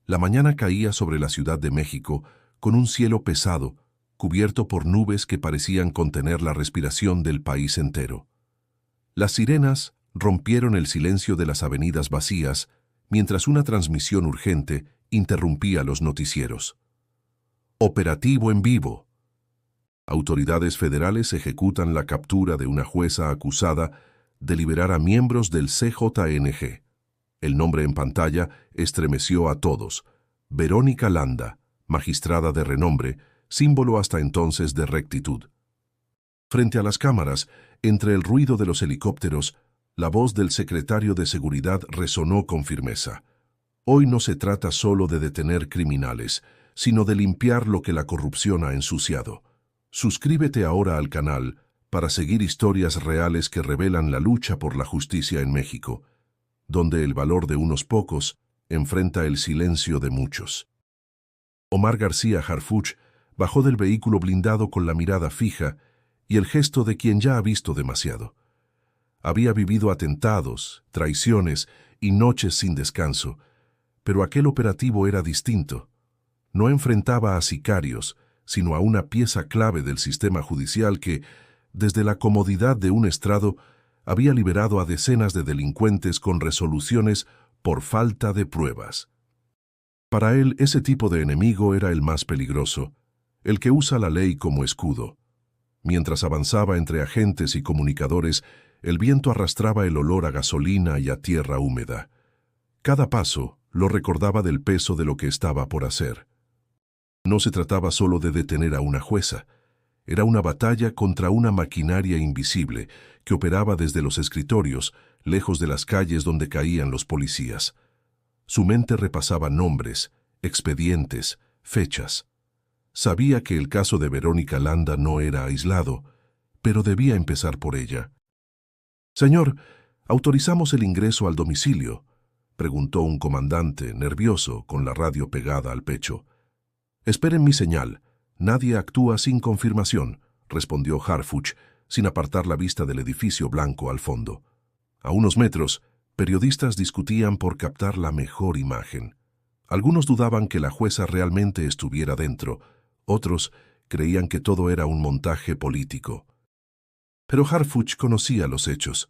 La mañana caía sobre la Ciudad de México con un cielo pesado, cubierto por nubes que parecían contener la respiración del país entero. Las sirenas rompieron el silencio de las avenidas vacías, mientras una transmisión urgente interrumpía los noticieros. Operativo en vivo. Autoridades federales ejecutan la captura de una jueza acusada de liberar a miembros del CJNG. El nombre en pantalla estremeció a todos. Verónica Landa, magistrada de renombre, símbolo hasta entonces de rectitud. Frente a las cámaras, entre el ruido de los helicópteros, la voz del secretario de Seguridad resonó con firmeza. Hoy no se trata solo de detener criminales, sino de limpiar lo que la corrupción ha ensuciado. Suscríbete ahora al canal para seguir historias reales que revelan la lucha por la justicia en México, donde el valor de unos pocos enfrenta el silencio de muchos. Omar García Harfuch bajó del vehículo blindado con la mirada fija y el gesto de quien ya ha visto demasiado. Había vivido atentados, traiciones y noches sin descanso, pero aquel operativo era distinto. No enfrentaba a sicarios, sino a una pieza clave del sistema judicial que, desde la comodidad de un estrado, había liberado a decenas de delincuentes con resoluciones por falta de pruebas. Para él, ese tipo de enemigo era el más peligroso, el que usa la ley como escudo. Mientras avanzaba entre agentes y comunicadores, el viento arrastraba el olor a gasolina y a tierra húmeda. Cada paso lo recordaba del peso de lo que estaba por hacer. No se trataba solo de detener a una jueza. Era una batalla contra una maquinaria invisible que operaba desde los escritorios, lejos de las calles donde caían los policías. Su mente repasaba nombres, expedientes, fechas. Sabía que el caso de Verónica Landa no era aislado, pero debía empezar por ella. «Señor, ¿autorizamos el ingreso al domicilio?», preguntó un comandante, nervioso, con la radio pegada al pecho. «Esperen mi señal. Nadie actúa sin confirmación», respondió Harfuch, sin apartar la vista del edificio blanco al fondo. A unos metros, periodistas discutían por captar la mejor imagen. Algunos dudaban que la jueza realmente estuviera dentro, otros creían que todo era un montaje político. Pero Harfuch conocía los hechos.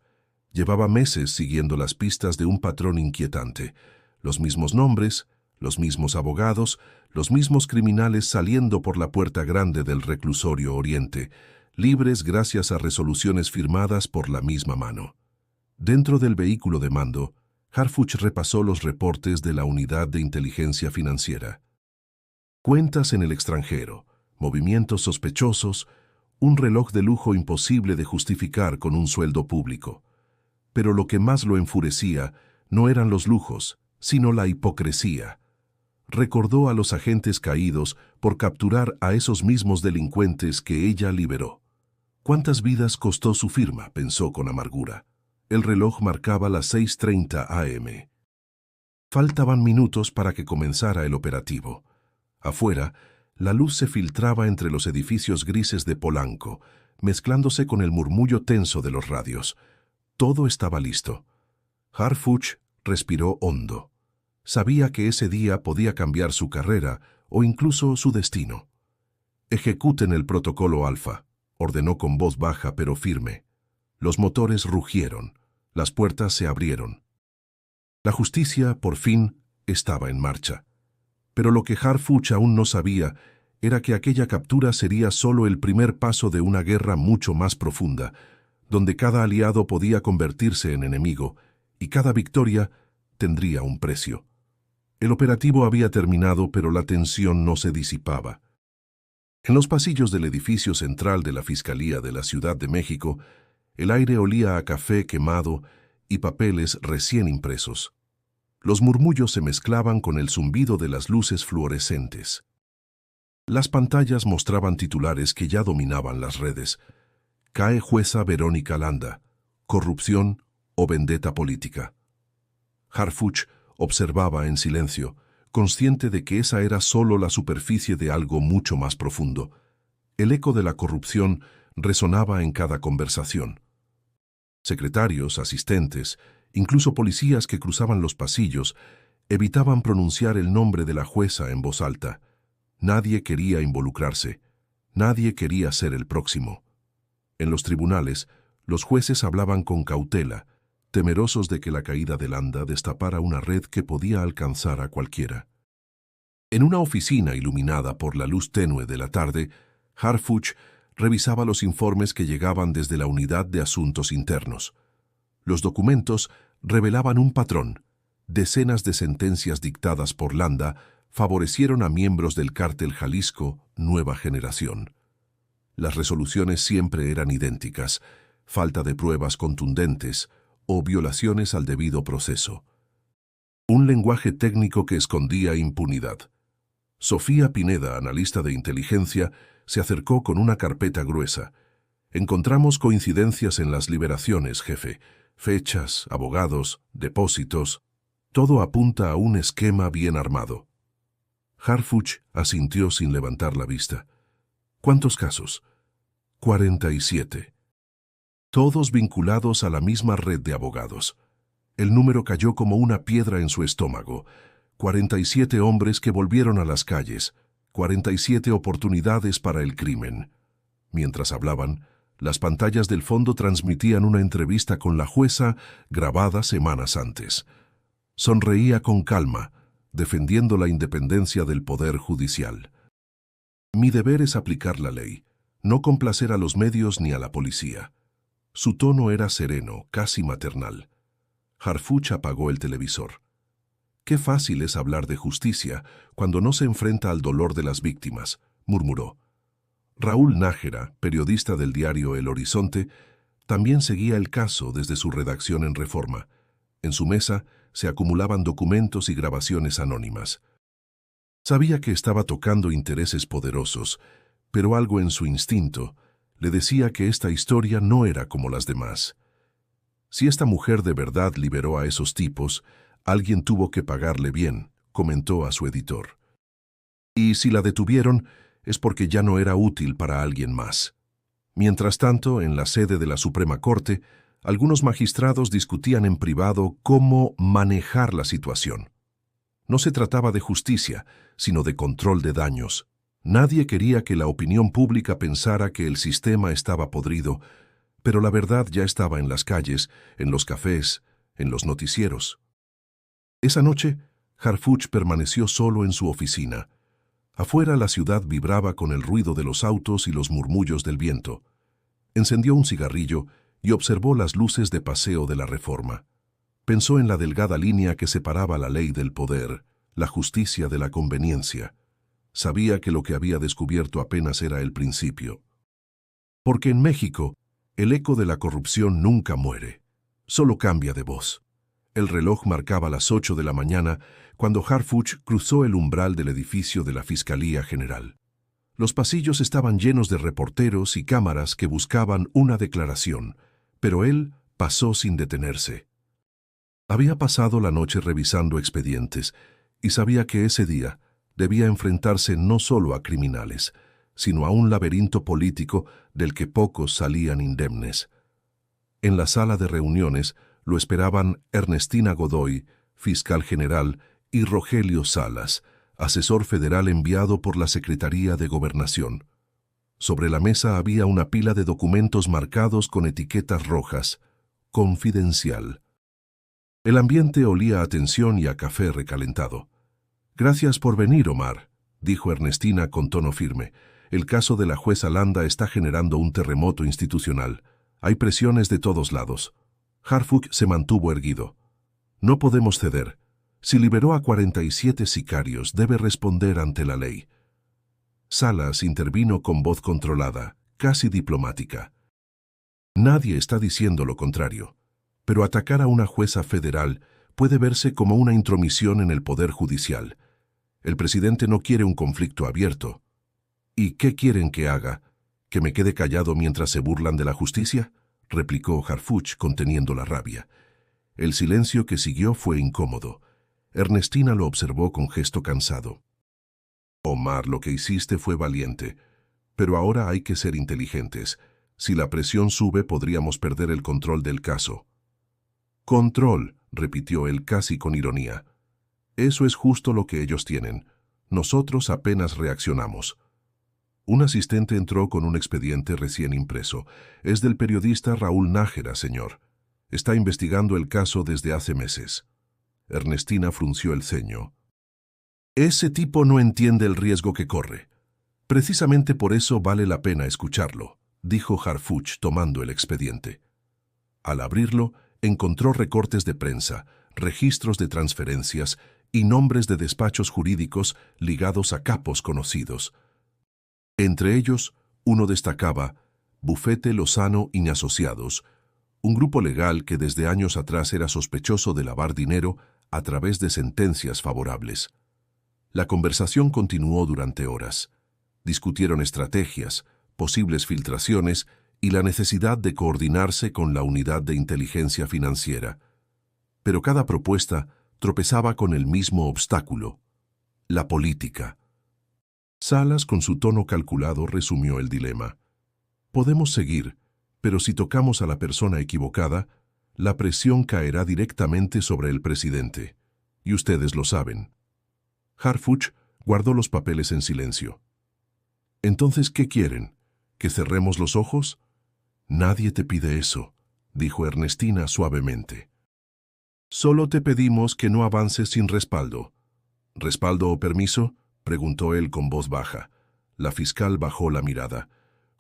Llevaba meses siguiendo las pistas de un patrón inquietante. Los mismos nombres, los mismos abogados, los mismos criminales saliendo por la puerta grande del reclusorio Oriente, libres gracias a resoluciones firmadas por la misma mano. Dentro del vehículo de mando, Harfuch repasó los reportes de la Unidad de Inteligencia Financiera. Cuentas en el extranjero, movimientos sospechosos, un reloj de lujo imposible de justificar con un sueldo público. Pero lo que más lo enfurecía no eran los lujos, sino la hipocresía. Recordó a los agentes caídos por capturar a esos mismos delincuentes que ella liberó. ¿Cuántas vidas costó su firma?, pensó con amargura. El reloj marcaba las 6:30 a.m. Faltaban minutos para que comenzara el operativo. Afuera, la luz se filtraba entre los edificios grises de Polanco, mezclándose con el murmullo tenso de los radios. Todo estaba listo. Harfuch respiró hondo. Sabía que ese día podía cambiar su carrera o incluso su destino. «Ejecuten el protocolo Alfa», ordenó con voz baja pero firme. Los motores rugieron. Las puertas se abrieron. La justicia, por fin, estaba en marcha. Pero lo que Harfuch aún no sabía era que aquella captura sería solo el primer paso de una guerra mucho más profunda, donde cada aliado podía convertirse en enemigo y cada victoria tendría un precio. El operativo había terminado, pero la tensión no se disipaba. En los pasillos del edificio central de la Fiscalía de la Ciudad de México, el aire olía a café quemado y papeles recién impresos. Los murmullos se mezclaban con el zumbido de las luces fluorescentes. Las pantallas mostraban titulares que ya dominaban las redes. «Cae jueza Verónica Landa. Corrupción o vendetta política». Harfuch observaba en silencio, consciente de que esa era solo la superficie de algo mucho más profundo. El eco de la corrupción resonaba en cada conversación. Secretarios, asistentes, incluso policías que cruzaban los pasillos, Evitaban pronunciar el nombre de la jueza en voz alta. Nadie quería involucrarse. Nadie quería ser el próximo. En los tribunales, los jueces hablaban con cautela, temerosos de que la caída de Landa destapara una red que podía alcanzar a cualquiera. En una oficina iluminada por la luz tenue de la tarde, Harfuch revisaba los informes que llegaban desde la Unidad de Asuntos Internos. Los documentos revelaban un patrón. Decenas de sentencias dictadas por Landa favorecieron a miembros del cártel Jalisco Nueva Generación. Las resoluciones siempre eran idénticas: falta de pruebas contundentes o violaciones al debido proceso. Un lenguaje técnico que escondía impunidad. Sofía Pineda, analista de inteligencia, se acercó con una carpeta gruesa. Encontramos coincidencias en las liberaciones, jefe. Fechas, abogados, depósitos. Todo apunta a un esquema bien armado. Harfuch asintió sin levantar la vista. ¿Cuántos casos? 47. Todos vinculados a la misma red de abogados. El número cayó como una piedra en su estómago. 47 hombres que volvieron a las calles. 47 oportunidades para el crimen. Mientras hablaban, las pantallas del fondo transmitían una entrevista con la jueza grabada semanas antes. Sonreía con calma, defendiendo la independencia del Poder Judicial. Mi deber es aplicar la ley, no complacer a los medios ni a la policía. Su tono era sereno, casi maternal. Harfuch apagó el televisor. Qué fácil es hablar de justicia cuando no se enfrenta al dolor de las víctimas, murmuró. Raúl Nájera, periodista del diario El Horizonte, también seguía el caso desde su redacción en Reforma. En su mesa se acumulaban documentos y grabaciones anónimas. Sabía que estaba tocando intereses poderosos, pero algo en su instinto le decía que esta historia no era como las demás. Si esta mujer de verdad liberó a esos tipos, alguien tuvo que pagarle bien, comentó a su editor. Y si la detuvieron, es porque ya no era útil para alguien más. Mientras tanto, en la sede de la Suprema Corte, algunos magistrados discutían en privado cómo manejar la situación. No se trataba de justicia, sino de control de daños. Nadie quería que la opinión pública pensara que el sistema estaba podrido, pero la verdad ya estaba en las calles, en los cafés, en los noticieros. Esa noche, Harfuch permaneció solo en su oficina. Afuera la ciudad vibraba con el ruido de los autos y los murmullos del viento. Encendió un cigarrillo y observó las luces de paseo de la Reforma. Pensó en la delgada línea que separaba la ley del poder, la justicia de la conveniencia. Sabía que lo que había descubierto apenas era el principio. Porque en México, el eco de la corrupción nunca muere, solo cambia de voz. El reloj marcaba las 8 de la mañana cuando Harfuch cruzó el umbral del edificio de la Fiscalía General. Los pasillos estaban llenos de reporteros y cámaras que buscaban una declaración, pero él pasó sin detenerse. Había pasado la noche revisando expedientes y sabía que ese día debía enfrentarse no solo a criminales, sino a un laberinto político del que pocos salían indemnes. En la sala de reuniones lo esperaban Ernestina Godoy, fiscal general, y Rogelio Salas, asesor federal enviado por la Secretaría de Gobernación. Sobre la mesa había una pila de documentos marcados con etiquetas rojas. Confidencial. El ambiente olía a tensión y a café recalentado. «Gracias por venir, Omar», dijo Ernestina con tono firme. «El caso de la jueza Landa está generando un terremoto institucional. Hay presiones de todos lados». Harfuch se mantuvo erguido. «No podemos ceder. Si liberó a 47 sicarios, debe responder ante la ley». Salas intervino con voz controlada, casi diplomática. «Nadie está diciendo lo contrario, pero atacar a una jueza federal puede verse como una intromisión en el Poder Judicial. El presidente no quiere un conflicto abierto. ¿Y qué quieren que haga? ¿Que me quede callado mientras se burlan de la justicia?», replicó Harfuch conteniendo la rabia. El silencio que siguió fue incómodo. Ernestina lo observó con gesto cansado. «Omar, lo que hiciste fue valiente, pero ahora hay que ser inteligentes. Si la presión sube, podríamos perder el control del caso». «Control», repitió él casi con ironía. Eso es justo lo que ellos tienen. Nosotros apenas reaccionamos. Un asistente entró con un expediente recién impreso. Es del periodista Raúl Nájera, señor. Está investigando el caso desde hace meses. Ernestina frunció el ceño. Ese tipo no entiende el riesgo que corre. Precisamente por eso vale la pena escucharlo, dijo Harfuch tomando el expediente. Al abrirlo, encontró recortes de prensa, registros de transferencias y nombres de despachos jurídicos ligados a capos conocidos. Entre ellos, uno destacaba Bufete Lozano y Asociados, un grupo legal que desde años atrás era sospechoso de lavar dinero a través de sentencias favorables. La conversación continuó durante horas. Discutieron estrategias, posibles filtraciones y la necesidad de coordinarse con la unidad de inteligencia financiera. Pero cada propuesta tropezaba con el mismo obstáculo: la política. Salas, con su tono calculado, resumió el dilema. Podemos seguir, pero si tocamos a la persona equivocada, la presión caerá directamente sobre el presidente. Y ustedes lo saben. Harfuch guardó los papeles en silencio. «Entonces, ¿qué quieren? ¿Que cerremos los ojos?» «Nadie te pide eso», dijo Ernestina suavemente. «Solo te pedimos que no avances sin respaldo». «¿Respaldo o permiso?», preguntó él con voz baja. La fiscal bajó la mirada.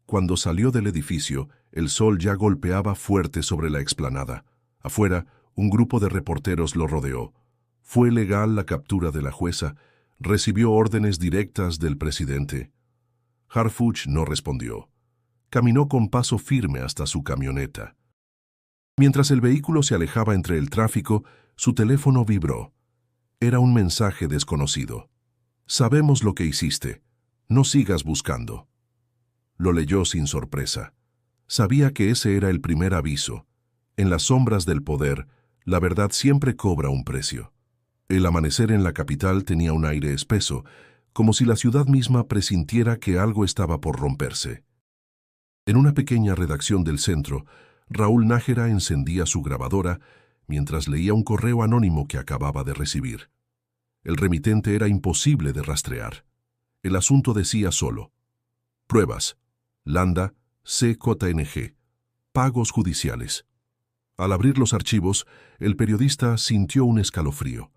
Cuando salió del edificio, el sol ya golpeaba fuerte sobre la explanada. Afuera, un grupo de reporteros lo rodeó. ¿Fue legal la captura de la jueza? ¿Recibió órdenes directas del presidente? Harfuch no respondió. Caminó con paso firme hasta su camioneta. Mientras el vehículo se alejaba entre el tráfico, su teléfono vibró. Era un mensaje desconocido. «Sabemos lo que hiciste. No sigas buscando». Lo leyó sin sorpresa. Sabía que ese era el primer aviso. En las sombras del poder, la verdad siempre cobra un precio. El amanecer en la capital tenía un aire espeso, como si la ciudad misma presintiera que algo estaba por romperse. En una pequeña redacción del centro, Raúl Nájera encendía su grabadora mientras leía un correo anónimo que acababa de recibir. El remitente era imposible de rastrear. El asunto decía solo: pruebas, Landa, CJNG, pagos judiciales. Al abrir los archivos, el periodista sintió un escalofrío.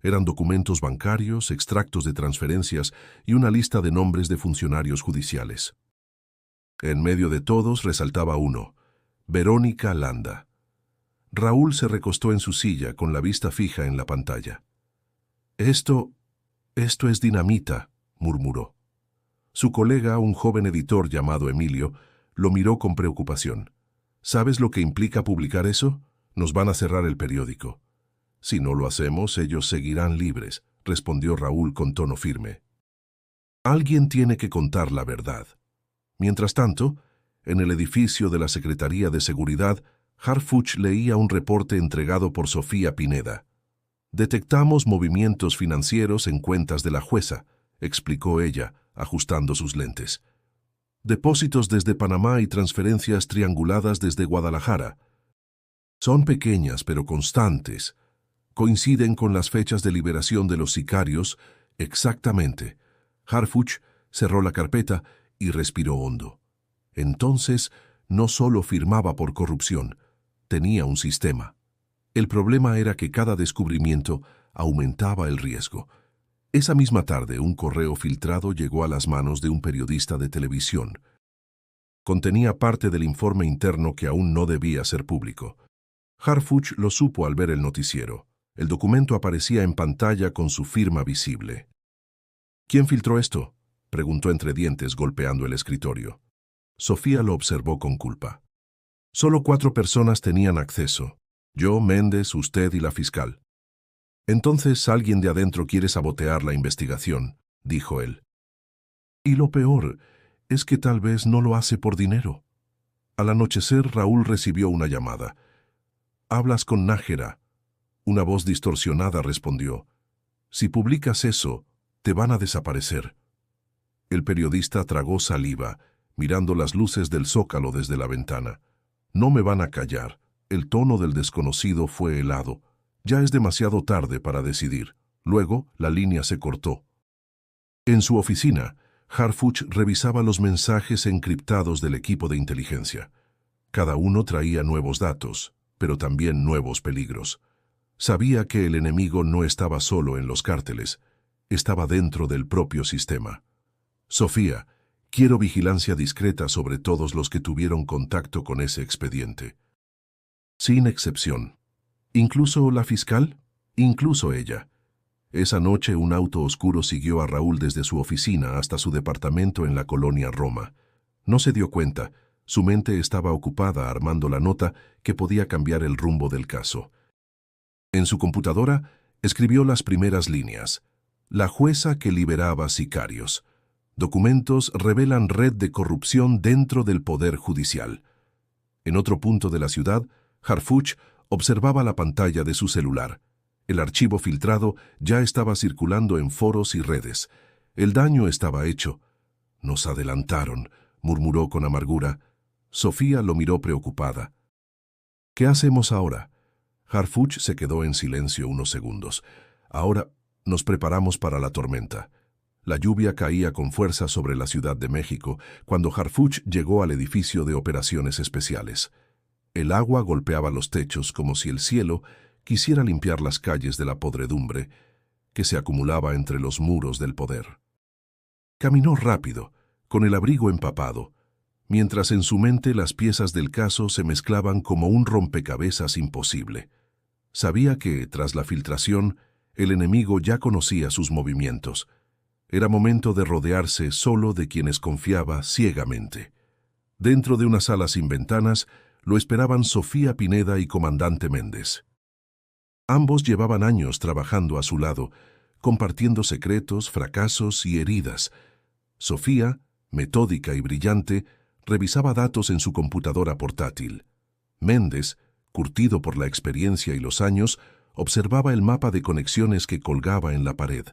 Eran documentos bancarios, extractos de transferencias y una lista de nombres de funcionarios judiciales. En medio de todos resaltaba uno: Verónica Landa. Raúl se recostó en su silla con la vista fija en la pantalla. Esto es dinamita», murmuró. Su colega, un joven editor llamado Emilio, lo miró con preocupación. «¿Sabes lo que implica publicar eso? Nos van a cerrar el periódico». «Si no lo hacemos, ellos seguirán libres», respondió Raúl con tono firme. «Alguien tiene que contar la verdad». Mientras tanto, en el edificio de la Secretaría de Seguridad, Harfuch leía un reporte entregado por Sofía Pineda. «Detectamos movimientos financieros en cuentas de la jueza», explicó ella, ajustando sus lentes. «Depósitos desde Panamá y transferencias trianguladas desde Guadalajara. Son pequeñas pero constantes. Coinciden con las fechas de liberación de los sicarios exactamente». Harfuch cerró la carpeta y respiró hondo. Entonces, no solo firmaba por corrupción, tenía un sistema. El problema era que cada descubrimiento aumentaba el riesgo. Esa misma tarde, un correo filtrado llegó a las manos de un periodista de televisión. Contenía parte del informe interno que aún no debía ser público. Harfuch lo supo al ver el noticiero. El documento aparecía en pantalla con su firma visible. «¿Quién filtró esto?», preguntó entre dientes, golpeando el escritorio. Sofía lo observó con culpa. «Solo 4 personas tenían acceso. Yo, Méndez, usted y la fiscal». «Entonces alguien de adentro quiere sabotear la investigación», dijo él. «Y lo peor es que tal vez no lo hace por dinero». Al anochecer, Raúl recibió una llamada. «Hablas con Nájera». Una voz distorsionada respondió: «Si publicas eso, te van a desaparecer». El periodista tragó saliva, mirando las luces del zócalo desde la ventana. «No me van a callar». El tono del desconocido fue helado. «Ya es demasiado tarde para decidir. Luego, la línea se cortó. En su oficina, Harfuch revisaba los mensajes encriptados del equipo de inteligencia. Cada uno traía nuevos datos, pero también nuevos peligros. Sabía que el enemigo no estaba solo en los cárteles, estaba dentro del propio sistema. Sofía, quiero vigilancia discreta sobre todos los que tuvieron contacto con ese expediente. Sin excepción. ¿Incluso la fiscal? Incluso ella. Esa noche un auto oscuro siguió a Raúl desde su oficina hasta su departamento en la colonia Roma. No se dio cuenta, su mente estaba ocupada armando la nota que podía cambiar el rumbo del caso. En su computadora escribió las primeras líneas. La jueza que liberaba sicarios. Documentos revelan red de corrupción dentro del Poder Judicial. En otro punto de la ciudad, Harfuch observaba la pantalla de su celular. El archivo filtrado ya estaba circulando en foros y redes. El daño estaba hecho. Nos adelantaron, murmuró con amargura. Sofía lo miró preocupada. ¿Qué hacemos ahora? Harfuch se quedó en silencio unos segundos. Ahora nos preparamos para la tormenta. La lluvia caía con fuerza sobre la Ciudad de México cuando Harfuch llegó al edificio de operaciones especiales. El agua golpeaba los techos como si el cielo quisiera limpiar las calles de la podredumbre que se acumulaba entre los muros del poder. Caminó rápido, con el abrigo empapado, mientras en su mente las piezas del caso se mezclaban como un rompecabezas imposible. Sabía que, tras la filtración, el enemigo ya conocía sus movimientos. Era momento de rodearse solo de quienes confiaba ciegamente. Dentro de una sala sin ventanas, lo esperaban Sofía Pineda y Comandante Méndez. Ambos llevaban años trabajando a su lado, compartiendo secretos, fracasos y heridas. Sofía, metódica y brillante, revisaba datos en su computadora portátil. Méndez, curtido por la experiencia y los años, observaba el mapa de conexiones que colgaba en la pared.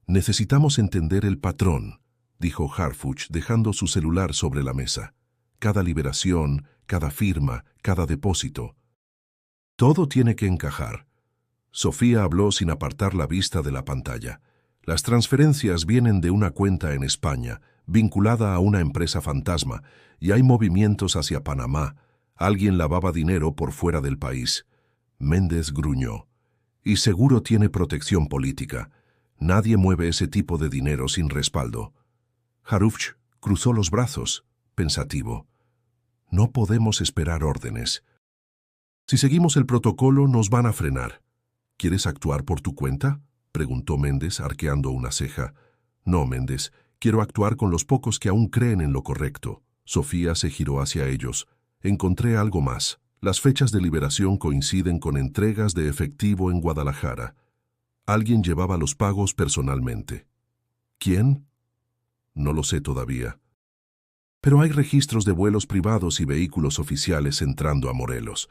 «Necesitamos entender el patrón», dijo Harfuch, dejando su celular sobre la mesa. «Cada liberación, cada firma, cada depósito. Todo tiene que encajar». Sofía habló sin apartar la vista de la pantalla. «Las transferencias vienen de una cuenta en España, vinculada a una empresa fantasma, y hay movimientos hacia Panamá. Alguien lavaba dinero por fuera del país». Méndez gruñó. «Y seguro tiene protección política. Nadie mueve ese tipo de dinero sin respaldo». Harfuch cruzó los brazos, pensativo. «No podemos esperar órdenes. Si seguimos el protocolo, nos van a frenar». «¿Quieres actuar por tu cuenta?», preguntó Méndez, arqueando una ceja. «No, Méndez, quiero actuar con los pocos que aún creen en lo correcto». Sofía se giró hacia ellos. «Encontré algo más. Las fechas de liberación coinciden con entregas de efectivo en Guadalajara. Alguien llevaba los pagos personalmente». «¿Quién?». «No lo sé todavía. Pero hay registros de vuelos privados y vehículos oficiales entrando a Morelos».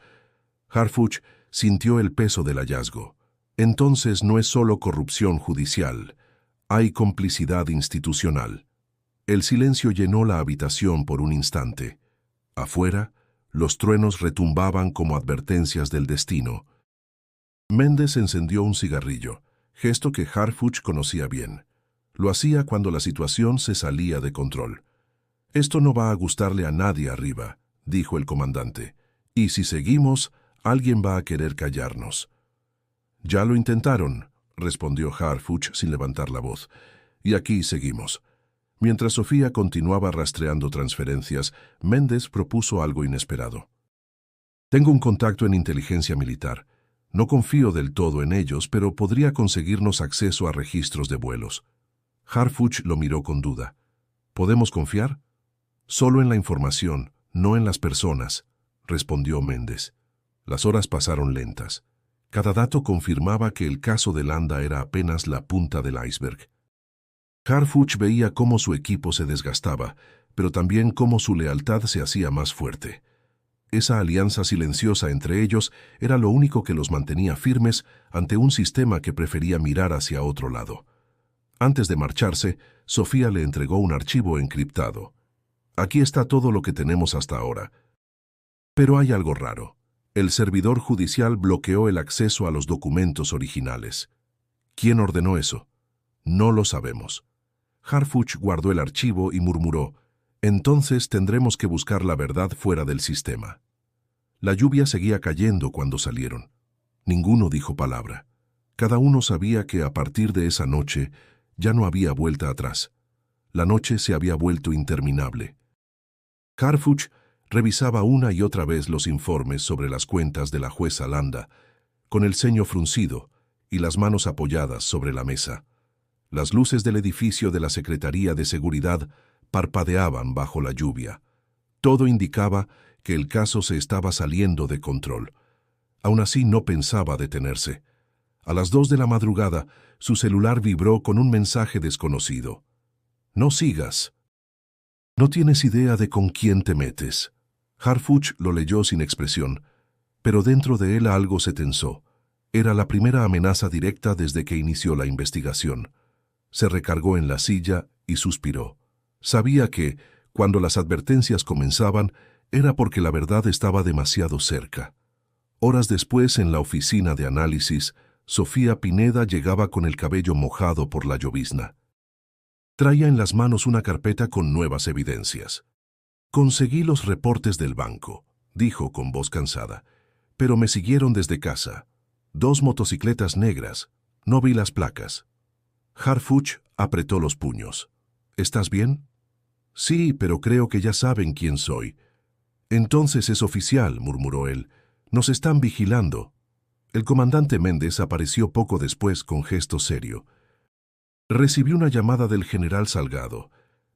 Harfuch sintió el peso del hallazgo. Entonces no es solo corrupción judicial, hay complicidad institucional. El silencio llenó la habitación por un instante. Afuera, los truenos retumbaban como advertencias del destino. Méndez encendió un cigarrillo, gesto que Harfuch conocía bien. Lo hacía cuando la situación se salía de control. «Esto no va a gustarle a nadie arriba», dijo el comandante. «Y si seguimos, alguien va a querer callarnos». «Ya lo intentaron», respondió Harfuch sin levantar la voz. «Y aquí seguimos». Mientras Sofía continuaba rastreando transferencias, Méndez propuso algo inesperado. «Tengo un contacto en inteligencia militar. No confío del todo en ellos, pero podría conseguirnos acceso a registros de vuelos». Harfuch lo miró con duda. «¿Podemos confiar?». «Solo en la información, no en las personas», respondió Méndez. Las horas pasaron lentas. Cada dato confirmaba que el caso de Landa era apenas la punta del iceberg. Harfuch veía cómo su equipo se desgastaba, pero también cómo su lealtad se hacía más fuerte. Esa alianza silenciosa entre ellos era lo único que los mantenía firmes ante un sistema que prefería mirar hacia otro lado. Antes de marcharse, Sofía le entregó un archivo encriptado. «Aquí está todo lo que tenemos hasta ahora. Pero hay algo raro. El servidor judicial bloqueó el acceso a los documentos originales». ¿Quién ordenó eso? No lo sabemos. Harfuch guardó el archivo y murmuró: entonces tendremos que buscar la verdad fuera del sistema. La lluvia seguía cayendo cuando salieron. Ninguno dijo palabra. Cada uno sabía que a partir de esa noche ya no había vuelta atrás. La noche se había vuelto interminable. Harfuch revisaba una y otra vez los informes sobre las cuentas de la jueza Landa, con el ceño fruncido y las manos apoyadas sobre la mesa. Las luces del edificio de la Secretaría de Seguridad parpadeaban bajo la lluvia. Todo indicaba que el caso se estaba saliendo de control. Aún así no pensaba detenerse. A las 2 de la madrugada, su celular vibró con un mensaje desconocido. «No sigas. No tienes idea de con quién te metes». Harfuch lo leyó sin expresión, pero dentro de él algo se tensó. Era la primera amenaza directa desde que inició la investigación. Se recargó en la silla y suspiró. Sabía que, cuando las advertencias comenzaban, era porque la verdad estaba demasiado cerca. Horas después, en la oficina de análisis, Sofía Pineda llegaba con el cabello mojado por la llovizna. Traía en las manos una carpeta con nuevas evidencias. «Conseguí los reportes del banco», dijo con voz cansada, «pero me siguieron desde casa. 2 motocicletas negras. No vi las placas». Harfuch apretó los puños. «¿Estás bien?» «Sí, pero creo que ya saben quién soy». «Entonces es oficial», murmuró él. «Nos están vigilando». El comandante Méndez apareció poco después con gesto serio. «Recibí una llamada del general Salgado.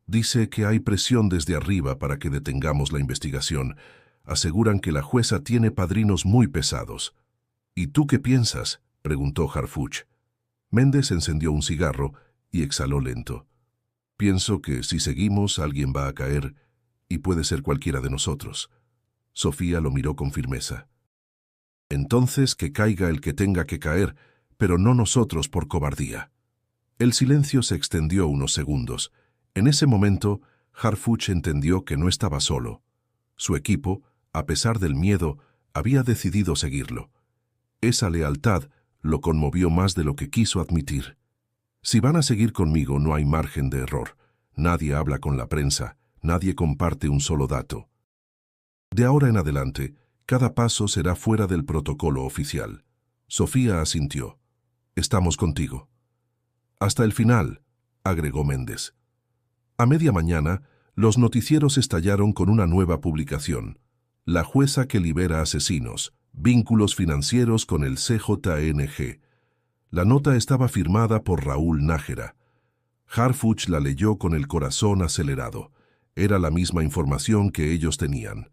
Dice que hay presión desde arriba para que detengamos la investigación. Aseguran que la jueza tiene padrinos muy pesados». «¿Y tú qué piensas?», preguntó Harfuch. Méndez encendió un cigarro y exhaló lento. «Pienso que si seguimos alguien va a caer y puede ser cualquiera de nosotros». Sofía lo miró con firmeza. «Entonces que caiga el que tenga que caer, pero no nosotros por cobardía». El silencio se extendió unos segundos. En ese momento, Harfuch entendió que no estaba solo. Su equipo, a pesar del miedo, había decidido seguirlo. Esa lealtad lo conmovió más de lo que quiso admitir. «Si van a seguir conmigo, no hay margen de error. Nadie habla con la prensa, nadie comparte un solo dato. De ahora en adelante, cada paso será fuera del protocolo oficial». Sofía asintió. «Estamos contigo». «Hasta el final», agregó Méndez. A media mañana, los noticieros estallaron con una nueva publicación. «La jueza que libera asesinos. Vínculos financieros con el CJNG». La nota estaba firmada por Raúl Nájera. Harfuch la leyó con el corazón acelerado. Era la misma información que ellos tenían.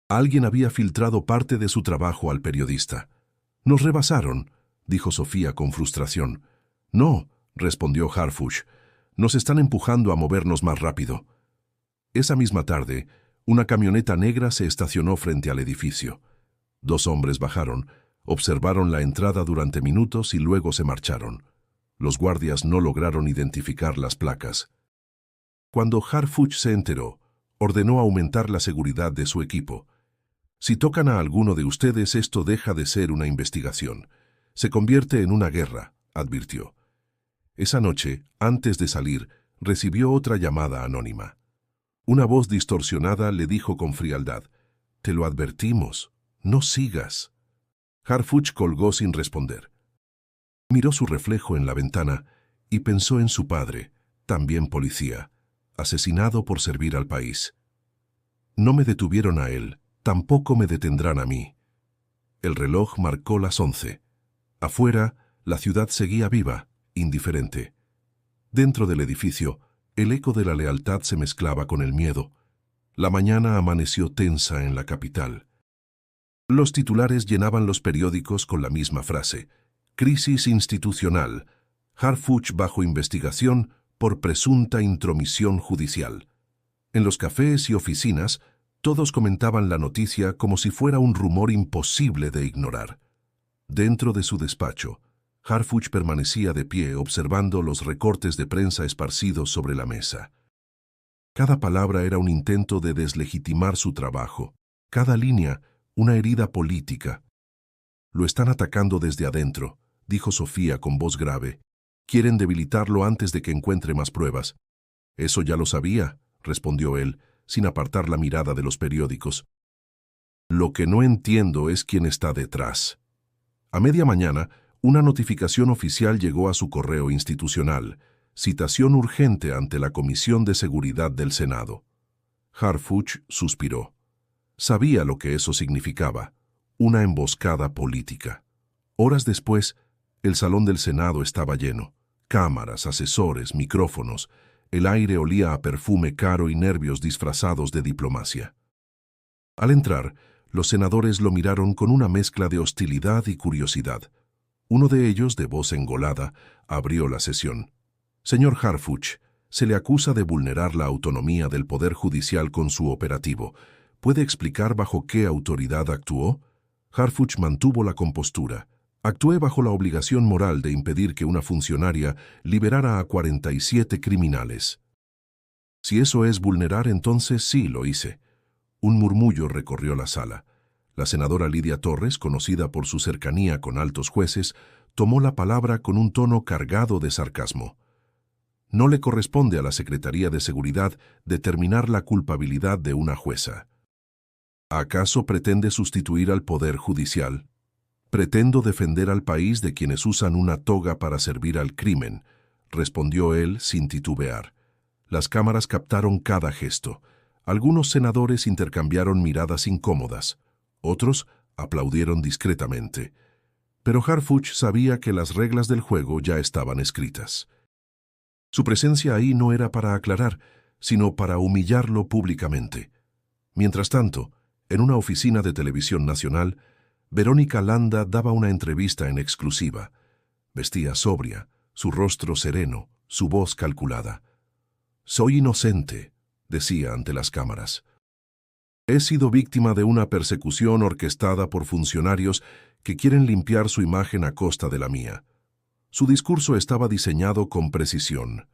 Alguien había filtrado parte de su trabajo al periodista. «Nos rebasaron», dijo Sofía con frustración. «No», respondió Harfuch, «nos están empujando a movernos más rápido». Esa misma tarde, una camioneta negra se estacionó frente al edificio. 2 hombres bajaron, observaron la entrada durante minutos y luego se marcharon. Los guardias no lograron identificar las placas. Cuando Harfuch se enteró, ordenó aumentar la seguridad de su equipo. «Si tocan a alguno de ustedes, esto deja de ser una investigación. Se convierte en una guerra», advirtió. Esa noche, antes de salir, recibió otra llamada anónima. Una voz distorsionada le dijo con frialdad: «Te lo advertimos, no sigas». Harfuch colgó sin responder. Miró su reflejo en la ventana y pensó en su padre, también policía, asesinado por servir al país. No me detuvieron a él, tampoco me detendrán a mí. El reloj marcó las 11. Afuera, la ciudad seguía viva, indiferente. Dentro del edificio, el eco de la lealtad se mezclaba con el miedo. La mañana amaneció tensa en la capital. Los titulares llenaban los periódicos con la misma frase: «Crisis institucional. Harfuch bajo investigación por presunta intromisión judicial». En los cafés y oficinas, todos comentaban la noticia como si fuera un rumor imposible de ignorar. Dentro de su despacho, Harfuch permanecía de pie observando los recortes de prensa esparcidos sobre la mesa. Cada palabra era un intento de deslegitimar su trabajo. Cada línea, una herida política. «Lo están atacando desde adentro», dijo Sofía con voz grave. Quieren debilitarlo antes de que encuentre más pruebas. Eso ya lo sabía, respondió él, sin apartar la mirada de los periódicos. Lo que no entiendo es quién está detrás. A media mañana, una notificación oficial llegó a su correo institucional. Citación urgente ante la Comisión de Seguridad del Senado. Harfuch suspiró. Sabía lo que eso significaba. Una emboscada política. Horas después, el salón del Senado estaba lleno. Cámaras, asesores, micrófonos. El aire olía a perfume caro y nervios disfrazados de diplomacia. Al entrar, los senadores lo miraron con una mezcla de hostilidad y curiosidad. Uno de ellos, de voz engolada, abrió la sesión. Señor Harfuch, se le acusa de vulnerar la autonomía del Poder Judicial con su operativo. ¿Puede explicar bajo qué autoridad actuó? Harfuch mantuvo la compostura. Actué bajo la obligación moral de impedir que una funcionaria liberara a 47 criminales. Si eso es vulnerar, entonces sí lo hice. Un murmullo recorrió la sala. La senadora Lidia Torres, conocida por su cercanía con altos jueces, tomó la palabra con un tono cargado de sarcasmo. No le corresponde a la Secretaría de Seguridad determinar la culpabilidad de una jueza. ¿Acaso pretende sustituir al Poder Judicial? Pretendo defender al país de quienes usan una toga para servir al crimen, respondió él sin titubear. Las cámaras captaron cada gesto. Algunos senadores intercambiaron miradas incómodas. Otros aplaudieron discretamente. Pero Harfuch sabía que las reglas del juego ya estaban escritas. Su presencia ahí no era para aclarar, sino para humillarlo públicamente. Mientras tanto, en una oficina de televisión nacional, Verónica Landa daba una entrevista en exclusiva. Vestía sobria, su rostro sereno, su voz calculada. «Soy inocente», decía ante las cámaras. «He sido víctima de una persecución orquestada por funcionarios que quieren limpiar su imagen a costa de la mía». Su discurso estaba diseñado con precisión.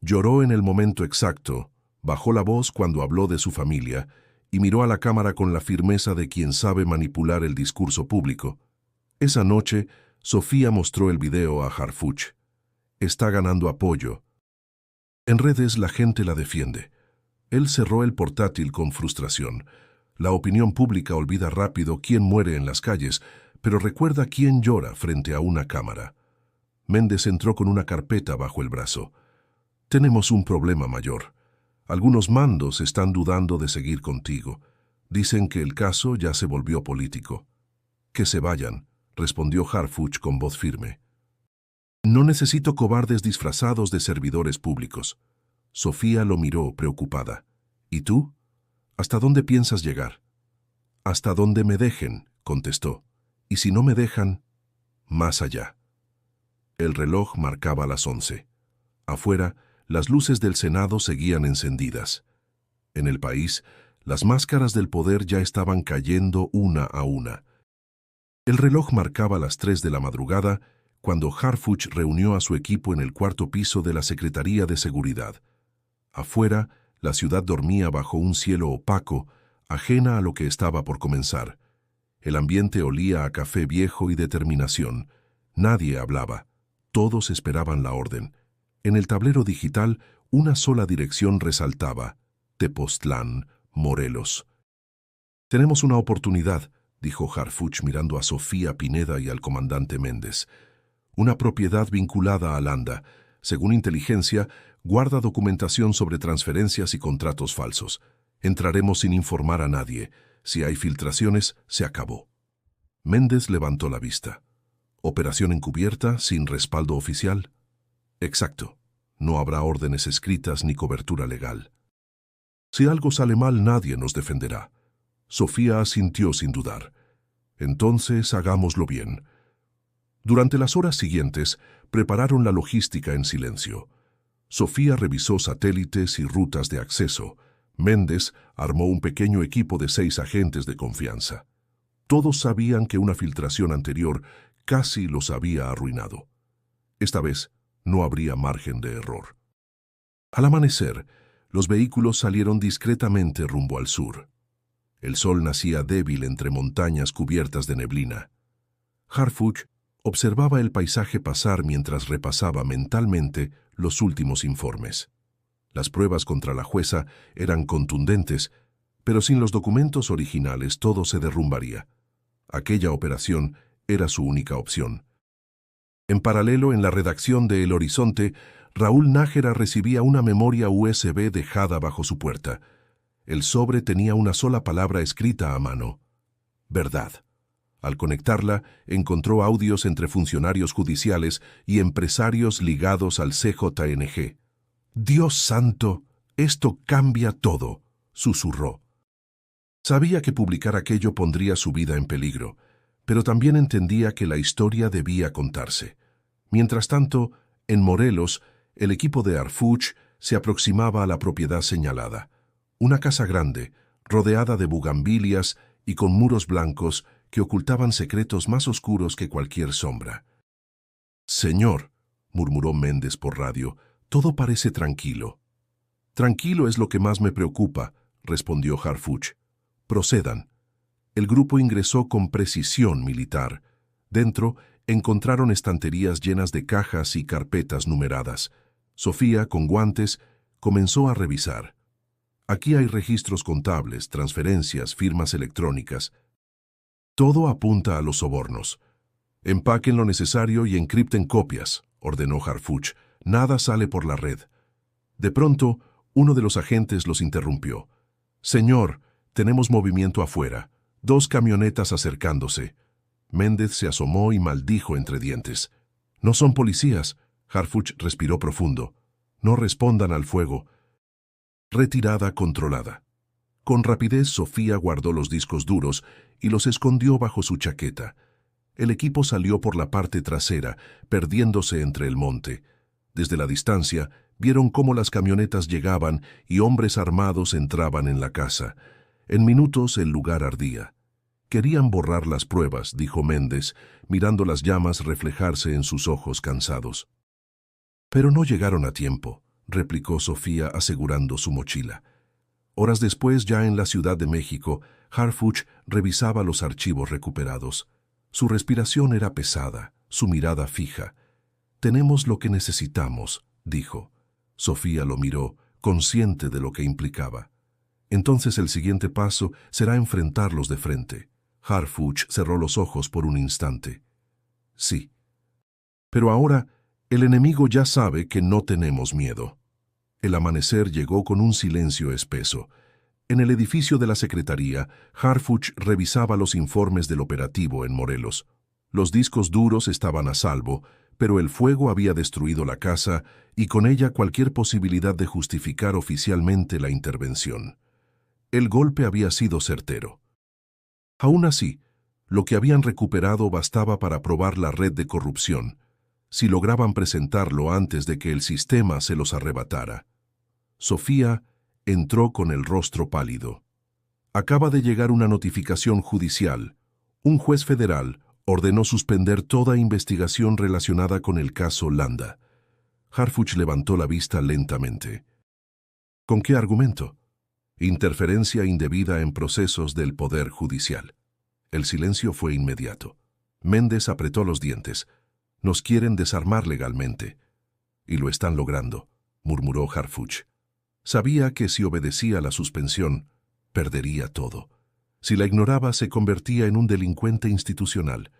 Lloró en el momento exacto, bajó la voz cuando habló de su familia y miró a la cámara con la firmeza de quien sabe manipular el discurso público. Esa noche, Sofía mostró el video a Harfuch. Está ganando apoyo. En redes la gente la defiende. Él cerró el portátil con frustración. La opinión pública olvida rápido quién muere en las calles, pero recuerda quién llora frente a una cámara. Méndez entró con una carpeta bajo el brazo. «Tenemos un problema mayor. Algunos mandos están dudando de seguir contigo. Dicen que el caso ya se volvió político». «Que se vayan», respondió Harfuch con voz firme. «No necesito cobardes disfrazados de servidores públicos». Sofía lo miró preocupada. «¿Y tú? ¿Hasta dónde piensas llegar?» «Hasta donde me dejen», contestó. «Y si no me dejan, más allá». El reloj marcaba las 11. Afuera, las luces del Senado seguían encendidas. En el país, las máscaras del poder ya estaban cayendo una a una. El reloj marcaba las 3 de la madrugada cuando Harfuch reunió a su equipo en el cuarto piso de la Secretaría de Seguridad. Afuera, la ciudad dormía bajo un cielo opaco, ajena a lo que estaba por comenzar. El ambiente olía a café viejo y determinación. Nadie hablaba. Todos esperaban la orden. En el tablero digital, una sola dirección resaltaba: Tepoztlán, Morelos. «Tenemos una oportunidad», dijo Harfuch mirando a Sofía Pineda y al comandante Méndez. «Una propiedad vinculada a Landa. Según inteligencia, guarda documentación sobre transferencias y contratos falsos. Entraremos sin informar a nadie. Si hay filtraciones, se acabó». Méndez levantó la vista. «¿Operación encubierta, sin respaldo oficial?» «Exacto. No habrá órdenes escritas ni cobertura legal». «Si algo sale mal, nadie nos defenderá». Sofía asintió sin dudar. «Entonces, hagámoslo bien». Durante las horas siguientes, prepararon la logística en silencio. Sofía revisó satélites y rutas de acceso. Méndez armó un pequeño equipo de 6 agentes de confianza. Todos sabían que una filtración anterior casi los había arruinado. Esta vez no habría margen de error. Al amanecer, los vehículos salieron discretamente rumbo al sur. El sol nacía débil entre montañas cubiertas de neblina. Harfuch Observaba el paisaje pasar mientras repasaba mentalmente los últimos informes. Las pruebas contra la jueza eran contundentes, pero sin los documentos originales todo se derrumbaría. Aquella operación era su única opción. En paralelo, en la redacción de El Horizonte, Raúl Nájera recibía una memoria USB dejada bajo su puerta. El sobre tenía una sola palabra escrita a mano: verdad. Al conectarla, encontró audios entre funcionarios judiciales y empresarios ligados al CJNG. «Dios santo, esto cambia todo», susurró. Sabía que publicar aquello pondría su vida en peligro, pero también entendía que la historia debía contarse. Mientras tanto, en Morelos, el equipo de Harfuch se aproximaba a la propiedad señalada. Una casa grande, rodeada de bugambilias y con muros blancos que ocultaban secretos más oscuros que cualquier sombra. «Señor», murmuró Méndez por radio, «todo parece tranquilo». «Tranquilo es lo que más me preocupa», respondió Harfuch. «Procedan». El grupo ingresó con precisión militar. Dentro encontraron estanterías llenas de cajas y carpetas numeradas. Sofía, con guantes, comenzó a revisar. «Aquí hay registros contables, transferencias, firmas electrónicas. Todo apunta a los sobornos». «Empaquen lo necesario y encripten copias», ordenó Harfuch. «Nada sale por la red». De pronto, uno de los agentes los interrumpió. «Señor, tenemos movimiento afuera. 2 camionetas acercándose». Méndez se asomó y maldijo entre dientes. «No son policías». Harfuch respiró profundo. «No respondan al fuego». Retirada controlada. Con rapidez, Sofía guardó los discos duros y los escondió bajo su chaqueta. El equipo salió por la parte trasera, perdiéndose entre el monte. Desde la distancia, vieron cómo las camionetas llegaban y hombres armados entraban en la casa. En minutos el lugar ardía. «Querían borrar las pruebas», dijo Méndez, mirando las llamas reflejarse en sus ojos cansados. «Pero no llegaron a tiempo», replicó Sofía asegurando su mochila. Horas después, ya en la Ciudad de México, Harfuch revisaba los archivos recuperados. Su respiración era pesada, su mirada fija. «Tenemos lo que necesitamos», dijo. Sofía lo miró, consciente de lo que implicaba. Entonces el siguiente paso será enfrentarlos de frente. Harfuch cerró los ojos por un instante. «Sí. Pero ahora el enemigo ya sabe que no tenemos miedo». El amanecer llegó con un silencio espeso. En el edificio de la Secretaría, Harfuch revisaba los informes del operativo en Morelos. Los discos duros estaban a salvo, pero el fuego había destruido la casa y con ella cualquier posibilidad de justificar oficialmente la intervención. El golpe había sido certero. Aún así, lo que habían recuperado bastaba para probar la red de corrupción, si lograban presentarlo antes de que el sistema se los arrebatara. Sofía entró con el rostro pálido. Acaba de llegar una notificación judicial. Un juez federal ordenó suspender toda investigación relacionada con el caso Landa. Harfuch levantó la vista lentamente. ¿Con qué argumento? Interferencia indebida en procesos del Poder Judicial. El silencio fue inmediato. Méndez apretó los dientes. Nos quieren desarmar legalmente. Y lo están logrando, murmuró Harfuch. Sabía que si obedecía la suspensión, perdería todo. Si la ignoraba, se convertía en un delincuente institucional.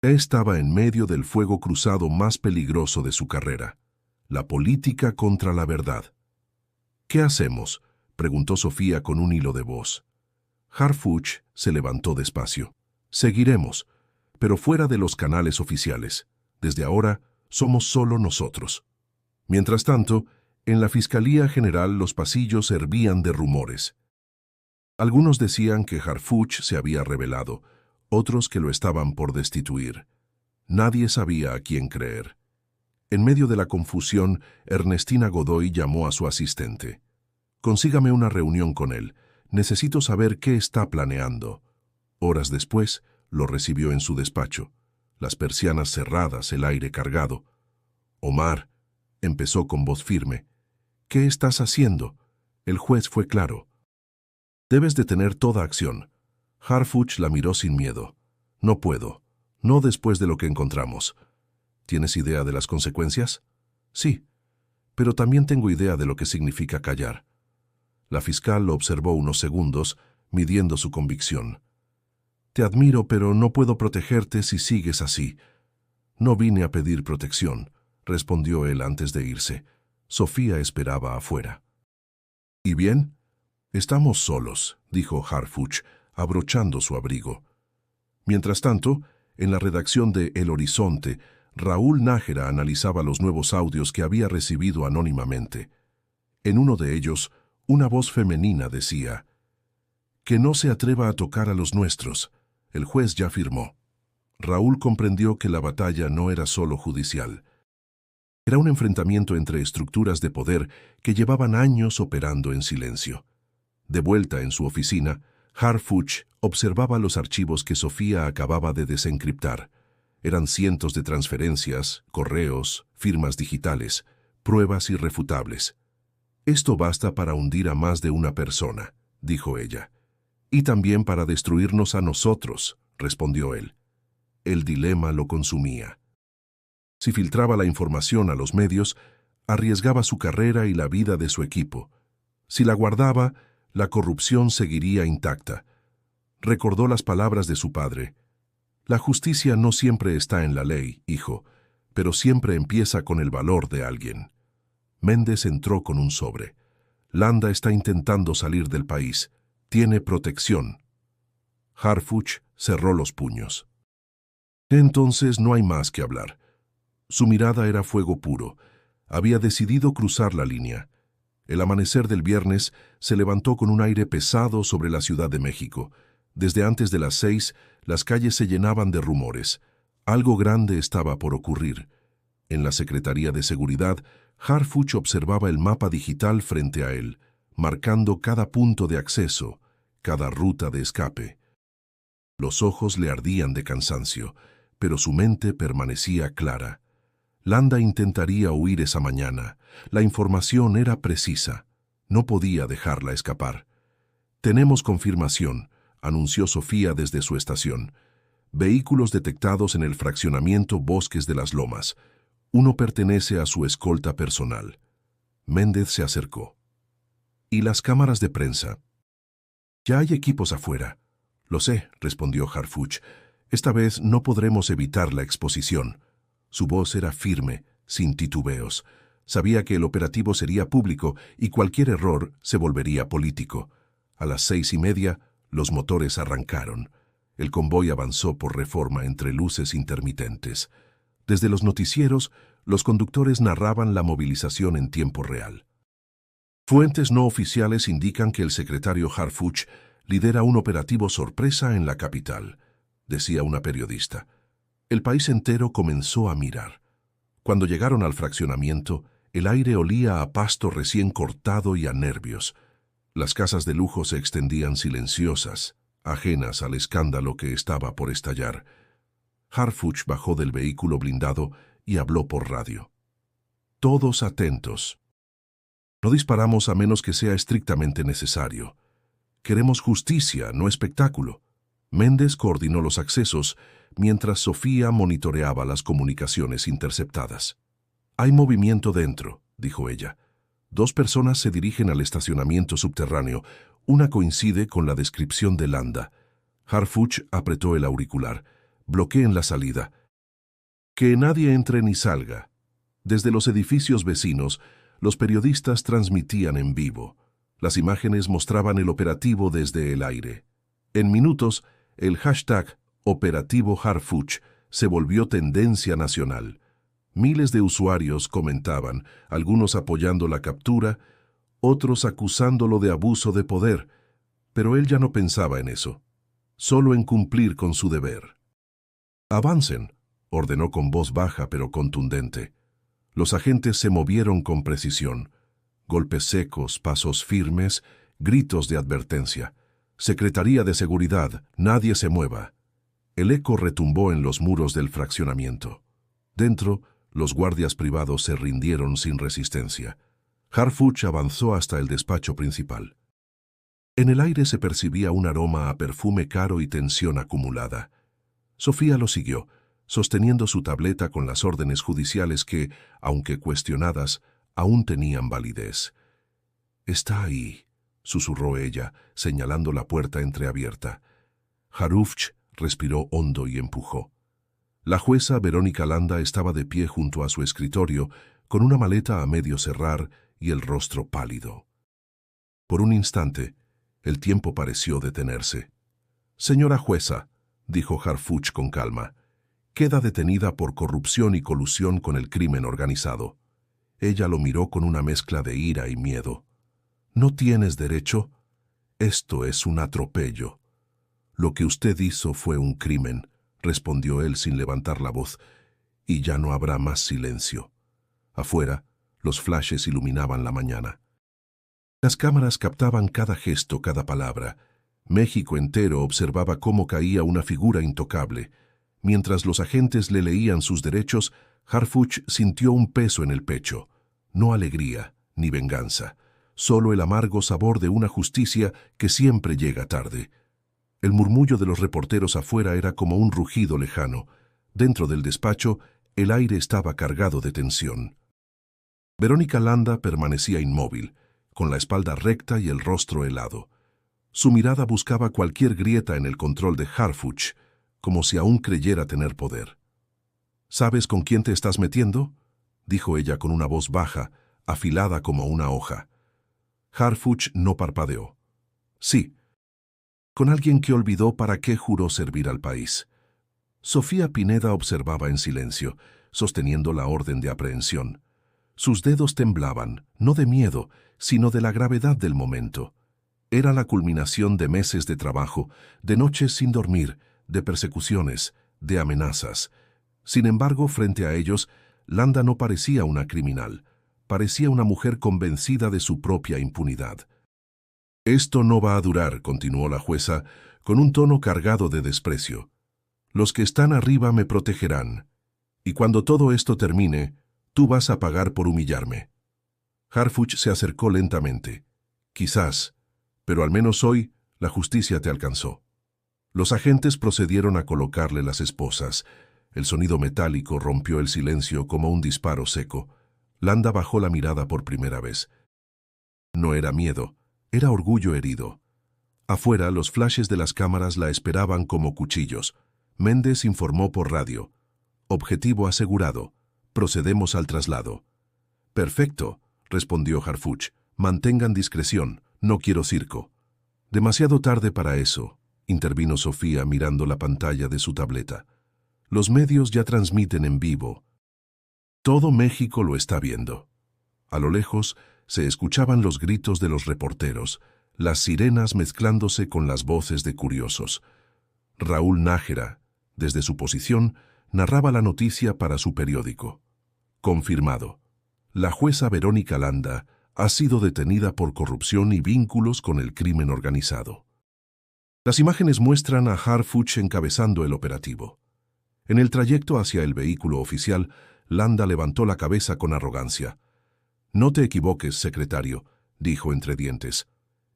Estaba en medio del fuego cruzado más peligroso de su carrera, la política contra la verdad. «¿Qué hacemos?», preguntó Sofía con un hilo de voz. Harfuch se levantó despacio. «Seguiremos, pero fuera de los canales oficiales. Desde ahora somos solo nosotros». Mientras tanto, en la Fiscalía General los pasillos hervían de rumores. Algunos decían que Harfuch se había rebelado, otros que lo estaban por destituir. Nadie sabía a quién creer. En medio de la confusión, Ernestina Godoy llamó a su asistente. «Consígame una reunión con él. Necesito saber qué está planeando». Horas después, lo recibió en su despacho. Las persianas cerradas, el aire cargado. «Omar», empezó con voz firme. «¿Qué estás haciendo?». El juez fue claro. «Debes detener toda acción». Harfuch la miró sin miedo. «No puedo. No después de lo que encontramos. ¿Tienes idea de las consecuencias? Sí, pero también tengo idea de lo que significa callar. La fiscal lo observó unos segundos, midiendo su convicción. Te admiro, pero no puedo protegerte si sigues así. No vine a pedir protección, respondió él antes de irse. Sofía esperaba afuera. ¿Y bien? Estamos solos, dijo Harfuch, abrochando su abrigo. Mientras tanto, en la redacción de El Horizonte, Raúl Nájera analizaba los nuevos audios que había recibido anónimamente. En uno de ellos, una voz femenina decía: «Que no se atreva a tocar a los nuestros. El juez ya firmó». Raúl comprendió que la batalla no era solo judicial. Era un enfrentamiento entre estructuras de poder que llevaban años operando en silencio. De vuelta en su oficina, Harfuch observaba los archivos que Sofía acababa de desencriptar. Eran cientos de transferencias, correos, firmas digitales, pruebas irrefutables. «Esto basta para hundir a más de una persona», dijo ella. «Y también para destruirnos a nosotros», respondió él. El dilema lo consumía. Si filtraba la información a los medios, arriesgaba su carrera y la vida de su equipo. Si la guardaba, la corrupción seguiría intacta. Recordó las palabras de su padre: «La justicia no siempre está en la ley, hijo, pero siempre empieza con el valor de alguien». Méndez entró con un sobre. «Landa está intentando salir del país. Tiene protección». Harfuch cerró los puños. Entonces no hay más que hablar. Su mirada era fuego puro. Había decidido cruzar la línea. El amanecer del viernes se levantó con un aire pesado sobre la Ciudad de México. Desde antes de las 6, las calles se llenaban de rumores. Algo grande estaba por ocurrir. En la Secretaría de Seguridad, Harfuch observaba el mapa digital frente a él, marcando cada punto de acceso, cada ruta de escape. Los ojos le ardían de cansancio, pero su mente permanecía clara. Landa intentaría huir esa mañana. La información era precisa. No podía dejarla escapar. «Tenemos confirmación», anunció Sofía desde su estación. «Vehículos detectados en el fraccionamiento Bosques de las Lomas. Uno pertenece a su escolta personal». Méndez se acercó. «¿Y las cámaras de prensa?» «Ya hay equipos afuera». «Lo sé», respondió Harfuch. «Esta vez no podremos evitar la exposición». Su voz era firme, sin titubeos. Sabía que el operativo sería público y cualquier error se volvería político. A las 6:30, los motores arrancaron. El convoy avanzó por Reforma entre luces intermitentes. Desde los noticieros, los conductores narraban la movilización en tiempo real. Fuentes no oficiales indican que el secretario Harfuch lidera un operativo sorpresa en la capital, decía una periodista. El país entero comenzó a mirar. Cuando llegaron al fraccionamiento, el aire olía a pasto recién cortado y a nervios. Las casas de lujo se extendían silenciosas, ajenas al escándalo que estaba por estallar. Harfuch bajó del vehículo blindado y habló por radio. «Todos atentos. No disparamos a menos que sea estrictamente necesario. Queremos justicia, no espectáculo». Méndez coordinó los accesos, mientras Sofía monitoreaba las comunicaciones interceptadas. «Hay movimiento dentro», dijo ella. «2 personas se dirigen al estacionamiento subterráneo. Una coincide con la descripción de Landa». Harfuch apretó el auricular. «Bloqueen la salida. Que nadie entre ni salga». Desde los edificios vecinos, los periodistas transmitían en vivo. Las imágenes mostraban el operativo desde el aire. En minutos, el hashtag Operativo Harfuch se volvió tendencia nacional. Miles de usuarios comentaban, algunos apoyando la captura, otros acusándolo de abuso de poder, pero él ya no pensaba en eso, solo en cumplir con su deber. «Avancen», ordenó con voz baja pero contundente. Los agentes se movieron con precisión. Golpes secos, pasos firmes, gritos de advertencia. «Secretaría de Seguridad, nadie se mueva». El eco retumbó en los muros del fraccionamiento. Dentro, los guardias privados se rindieron sin resistencia. Harfuch avanzó hasta el despacho principal. En el aire se percibía un aroma a perfume caro y tensión acumulada. Sofía lo siguió, sosteniendo su tableta con las órdenes judiciales que, aunque cuestionadas, aún tenían validez. «Está ahí», susurró ella, señalando la puerta entreabierta. Harufch respiró hondo y empujó. La jueza Verónica Landa estaba de pie junto a su escritorio, con una maleta a medio cerrar y el rostro pálido. Por un instante, el tiempo pareció detenerse. «Señora jueza», dijo Harfuch con calma, «queda detenida por corrupción y colusión con el crimen organizado». Ella lo miró con una mezcla de ira y miedo. «¿No tienes derecho? Esto es un atropello». «Lo que usted hizo fue un crimen», respondió él sin levantar la voz, «y ya no habrá más silencio». Afuera, los flashes iluminaban la mañana. Las cámaras captaban cada gesto, cada palabra. México entero observaba cómo caía una figura intocable. Mientras los agentes le leían sus derechos, Harfuch sintió un peso en el pecho. No alegría, ni venganza, solo el amargo sabor de una justicia que siempre llega tarde. El murmullo de los reporteros afuera era como un rugido lejano. Dentro del despacho, el aire estaba cargado de tensión. Verónica Landa permanecía inmóvil, con la espalda recta y el rostro helado. Su mirada buscaba cualquier grieta en el control de Harfuch, como si aún creyera tener poder. «¿Sabes con quién te estás metiendo?», dijo ella con una voz baja, afilada como una hoja. Harfuch no parpadeó. «Sí, con alguien que olvidó para qué juró servir al país». Sofía Pineda observaba en silencio, sosteniendo la orden de aprehensión. Sus dedos temblaban, no de miedo, sino de la gravedad del momento. Era la culminación de meses de trabajo, de noches sin dormir, de persecuciones, de amenazas. Sin embargo, frente a ellos, Landa no parecía una criminal. Parecía una mujer convencida de su propia impunidad. «Esto no va a durar», continuó la jueza, con un tono cargado de desprecio. «Los que están arriba me protegerán. Y cuando todo esto termine, tú vas a pagar por humillarme». Harfuch se acercó lentamente. «Quizás, pero al menos hoy la justicia te alcanzó». Los agentes procedieron a colocarle las esposas. El sonido metálico rompió el silencio como un disparo seco. Landa bajó la mirada por primera vez. No era miedo, era orgullo herido. Afuera, los flashes de las cámaras la esperaban como cuchillos. Méndez informó por radio. «Objetivo asegurado. Procedemos al traslado». «Perfecto», respondió Harfuch. «Mantengan discreción. No quiero circo». «Demasiado tarde para eso», intervino Sofía mirando la pantalla de su tableta. «Los medios ya transmiten en vivo. Todo México lo está viendo». A lo lejos se escuchaban los gritos de los reporteros, las sirenas mezclándose con las voces de curiosos. Raúl Nájera, desde su posición, narraba la noticia para su periódico. «Confirmado. La jueza Verónica Landa ha sido detenida por corrupción y vínculos con el crimen organizado». Las imágenes muestran a Harfuch encabezando el operativo. En el trayecto hacia el vehículo oficial, Landa levantó la cabeza con arrogancia. «No te equivoques, secretario», dijo entre dientes.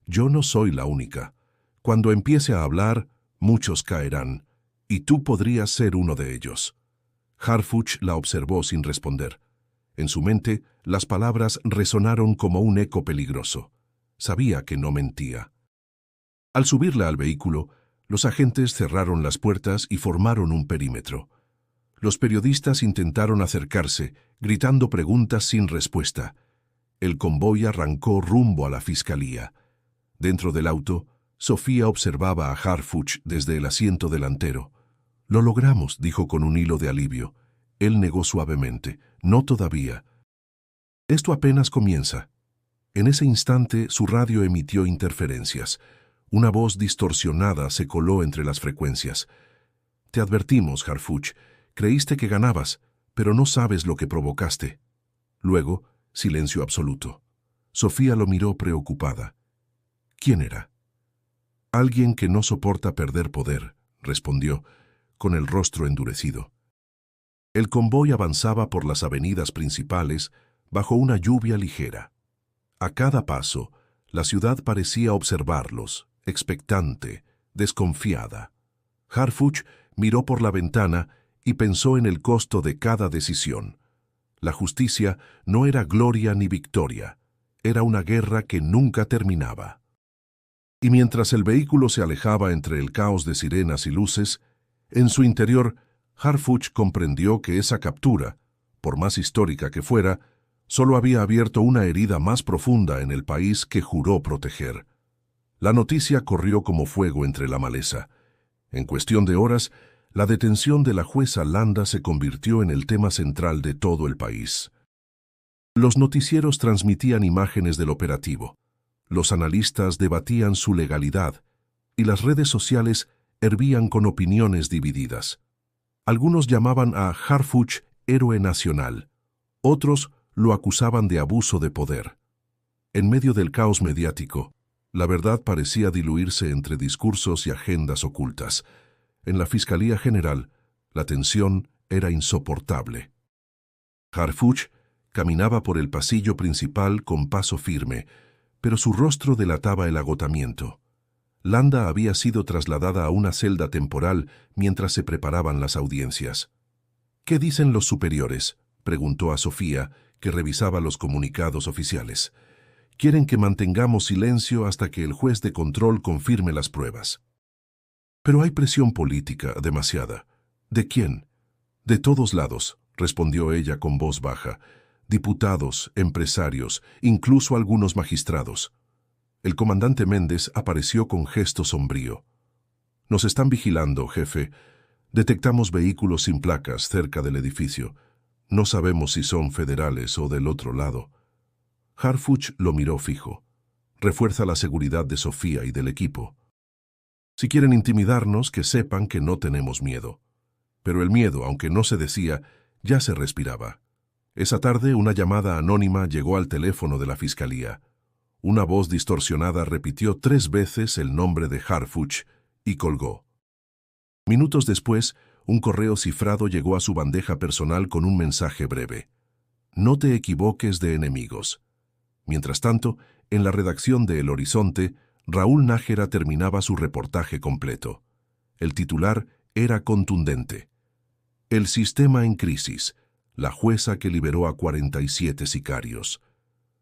«Yo no soy la única. Cuando empiece a hablar, muchos caerán, y tú podrías ser uno de ellos». Harfuch la observó sin responder. En su mente, las palabras resonaron como un eco peligroso. Sabía que no mentía. Al subirla al vehículo, los agentes cerraron las puertas y formaron un perímetro. Los periodistas intentaron acercarse, gritando preguntas sin respuesta. El convoy arrancó rumbo a la fiscalía. Dentro del auto, Sofía observaba a Harfuch desde el asiento delantero. «Lo logramos», dijo con un hilo de alivio. Él negó suavemente. «No todavía. Esto apenas comienza». En ese instante, su radio emitió interferencias. Una voz distorsionada se coló entre las frecuencias. «Te advertimos, Harfuch. Creíste que ganabas, pero no sabes lo que provocaste». Luego, silencio absoluto. Sofía lo miró preocupada. «¿Quién era?» «Alguien que no soporta perder poder», respondió, con el rostro endurecido. El convoy avanzaba por las avenidas principales bajo una lluvia ligera. A cada paso, la ciudad parecía observarlos, expectante, desconfiada. Harfuch miró por la ventana y pensó en el costo de cada decisión. La justicia no era gloria ni victoria, era una guerra que nunca terminaba. Y mientras el vehículo se alejaba entre el caos de sirenas y luces, en su interior, Harfuch comprendió que esa captura, por más histórica que fuera, solo había abierto una herida más profunda en el país que juró proteger. La noticia corrió como fuego entre la maleza. En cuestión de horas, la detención de la jueza Landa se convirtió en el tema central de todo el país. Los noticieros transmitían imágenes del operativo, los analistas debatían su legalidad y las redes sociales hervían con opiniones divididas. Algunos llamaban a Harfuch héroe nacional, otros lo acusaban de abuso de poder. En medio del caos mediático, la verdad parecía diluirse entre discursos y agendas ocultas. En la Fiscalía General, la tensión era insoportable. Harfuch caminaba por el pasillo principal con paso firme, pero su rostro delataba el agotamiento. Landa había sido trasladada a una celda temporal mientras se preparaban las audiencias. «¿Qué dicen los superiores?», preguntó a Sofía, que revisaba los comunicados oficiales. «Quieren que mantengamos silencio hasta que el juez de control confirme las pruebas». «Pero hay presión política, demasiada». «¿De quién?». «De todos lados», respondió ella con voz baja. «Diputados, empresarios, incluso algunos magistrados». El comandante Méndez apareció con gesto sombrío. «Nos están vigilando, jefe. Detectamos vehículos sin placas cerca del edificio. No sabemos si son federales o del otro lado». Harfuch lo miró fijo. «Refuerza la seguridad de Sofía y del equipo. Si quieren intimidarnos, que sepan que no tenemos miedo». Pero el miedo, aunque no se decía, ya se respiraba. Esa tarde una llamada anónima llegó al teléfono de la fiscalía. Una voz distorsionada repitió 3 veces el nombre de Harfuch y colgó. Minutos después, un correo cifrado llegó a su bandeja personal con un mensaje breve. «No te equivoques de enemigos». Mientras tanto, en la redacción de El Horizonte, Raúl Nájera terminaba su reportaje completo. El titular era contundente. «El sistema en crisis. La jueza que liberó a 47 sicarios».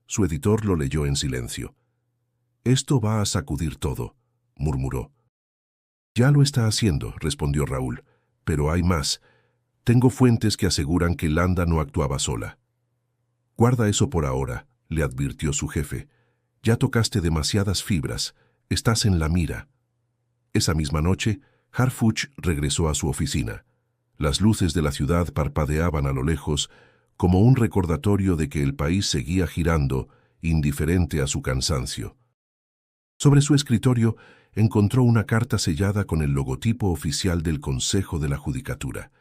Su editor lo leyó en silencio. «Esto va a sacudir todo», murmuró. «Ya lo está haciendo», respondió Raúl. «Pero hay más. Tengo fuentes que aseguran que Landa no actuaba sola». «Guarda eso por ahora», le advirtió su jefe. «Ya tocaste demasiadas fibras. Estás en la mira». Esa misma noche, Harfuch regresó a su oficina. Las luces de la ciudad parpadeaban a lo lejos, como un recordatorio de que el país seguía girando, indiferente a su cansancio. Sobre su escritorio encontró una carta sellada con el logotipo oficial del Consejo de la Judicatura.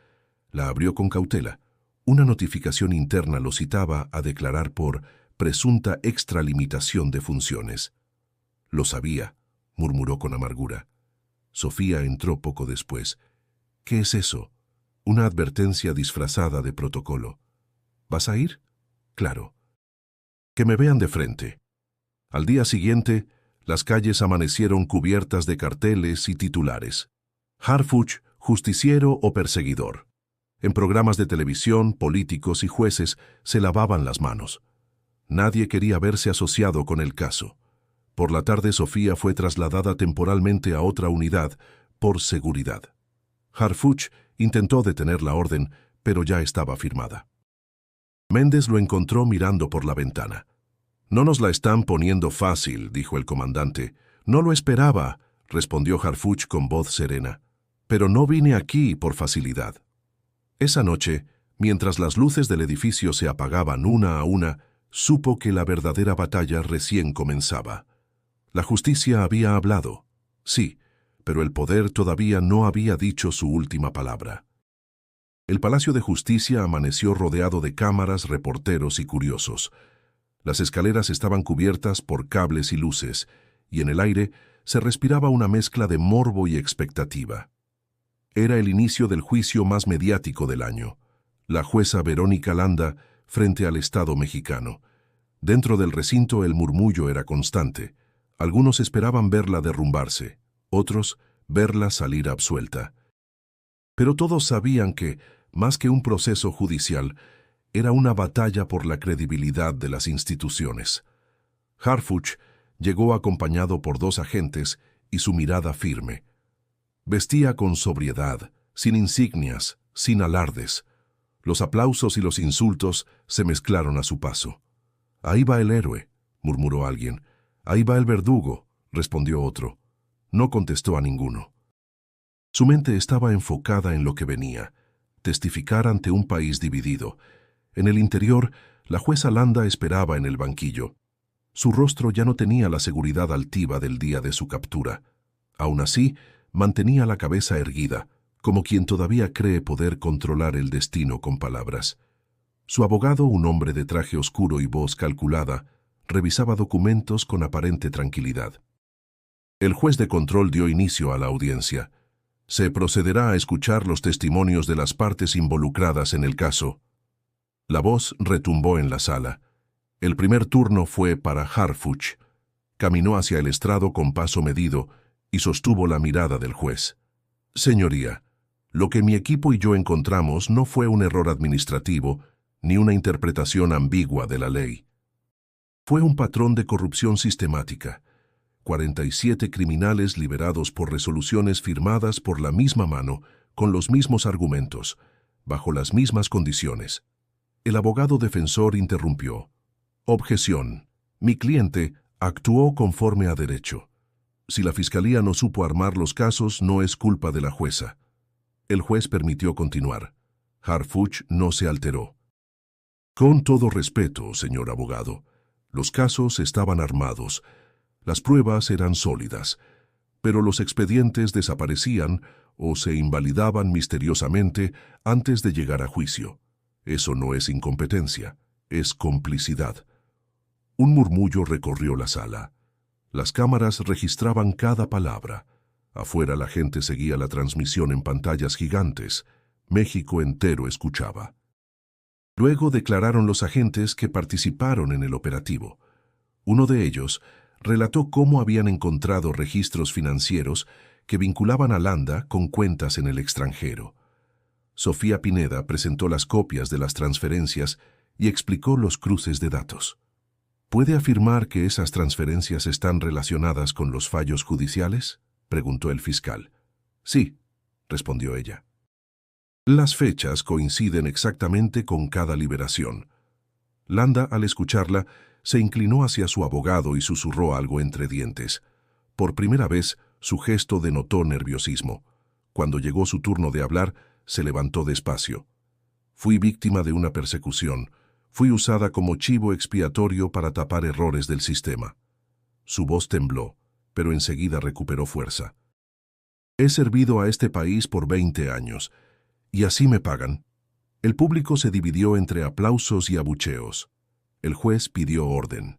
La abrió con cautela. Una notificación interna lo citaba a declarar por presunta extralimitación de funciones. «Lo sabía», murmuró con amargura. Sofía entró poco después. «¿Qué es eso?». «Una advertencia disfrazada de protocolo». «¿Vas a ir?». «Claro». «Que me vean de frente». Al día siguiente, las calles amanecieron cubiertas de carteles y titulares. Harfuch, justiciero o perseguidor. En programas de televisión, políticos y jueces se lavaban las manos. Nadie quería verse asociado con el caso. Por la tarde, Sofía fue trasladada temporalmente a otra unidad, por seguridad. Harfuch intentó detener la orden, pero ya estaba firmada. Méndez lo encontró mirando por la ventana. «No nos la están poniendo fácil», dijo el comandante. «No lo esperaba», respondió Harfuch con voz serena. «Pero no vine aquí por facilidad». Esa noche, mientras las luces del edificio se apagaban una a una, supo que la verdadera batalla recién comenzaba. La justicia había hablado, sí, pero el poder todavía no había dicho su última palabra. El Palacio de Justicia amaneció rodeado de cámaras, reporteros y curiosos. Las escaleras estaban cubiertas por cables y luces, y en el aire se respiraba una mezcla de morbo y expectativa. Era el inicio del juicio más mediático del año. La jueza Verónica Landa frente al Estado mexicano. Dentro del recinto el murmullo era constante. Algunos esperaban verla derrumbarse, otros verla salir absuelta. Pero todos sabían que, más que un proceso judicial, era una batalla por la credibilidad de las instituciones. Harfuch llegó acompañado por 2 agentes y su mirada firme. Vestía con sobriedad, sin insignias, sin alardes. Los aplausos y los insultos se mezclaron a su paso. «Ahí va el héroe», murmuró alguien. «Ahí va el verdugo», respondió otro. No contestó a ninguno. Su mente estaba enfocada en lo que venía, testificar ante un país dividido. En el interior, la jueza Landa esperaba en el banquillo. Su rostro ya no tenía la seguridad altiva del día de su captura. Aún así, mantenía la cabeza erguida, como quien todavía cree poder controlar el destino con palabras. Su abogado, un hombre de traje oscuro y voz calculada, revisaba documentos con aparente tranquilidad. El juez de control dio inicio a la audiencia. Se procederá a escuchar los testimonios de las partes involucradas en el caso. La voz retumbó en la sala. El primer turno fue para Harfuch. Caminó hacia el estrado con paso medido y sostuvo la mirada del juez. «Señoría, lo que mi equipo y yo encontramos no fue un error administrativo ni una interpretación ambigua de la ley. Fue un patrón de corrupción sistemática. 47 criminales liberados por resoluciones firmadas por la misma mano, con los mismos argumentos, bajo las mismas condiciones». El abogado defensor interrumpió. «Objeción. Mi cliente actuó conforme a derecho. Si la fiscalía no supo armar los casos, no es culpa de la jueza». El juez permitió continuar. Harfuch no se alteró. «Con todo respeto, señor abogado, los casos estaban armados. Las pruebas eran sólidas, pero los expedientes desaparecían o se invalidaban misteriosamente antes de llegar a juicio. Eso no es incompetencia, es complicidad». Un murmullo recorrió la sala. Las cámaras registraban cada palabra. Afuera la gente seguía la transmisión en pantallas gigantes. México entero escuchaba. Luego declararon los agentes que participaron en el operativo. Uno de ellos relató cómo habían encontrado registros financieros que vinculaban a Landa con cuentas en el extranjero. Sofía Pineda presentó las copias de las transferencias y explicó los cruces de datos. «¿Puede afirmar que esas transferencias están relacionadas con los fallos judiciales?», preguntó el fiscal. «Sí», respondió ella. «Las fechas coinciden exactamente con cada liberación». Landa, al escucharla, se inclinó hacia su abogado y susurró algo entre dientes. Por primera vez, su gesto denotó nerviosismo. Cuando llegó su turno de hablar, se levantó despacio. «Fui víctima de una persecución. Fui usada como chivo expiatorio para tapar errores del sistema». Su voz tembló, pero enseguida recuperó fuerza. «He servido a este país por 20 años, y así me pagan». El público se dividió entre aplausos y abucheos. El juez pidió orden.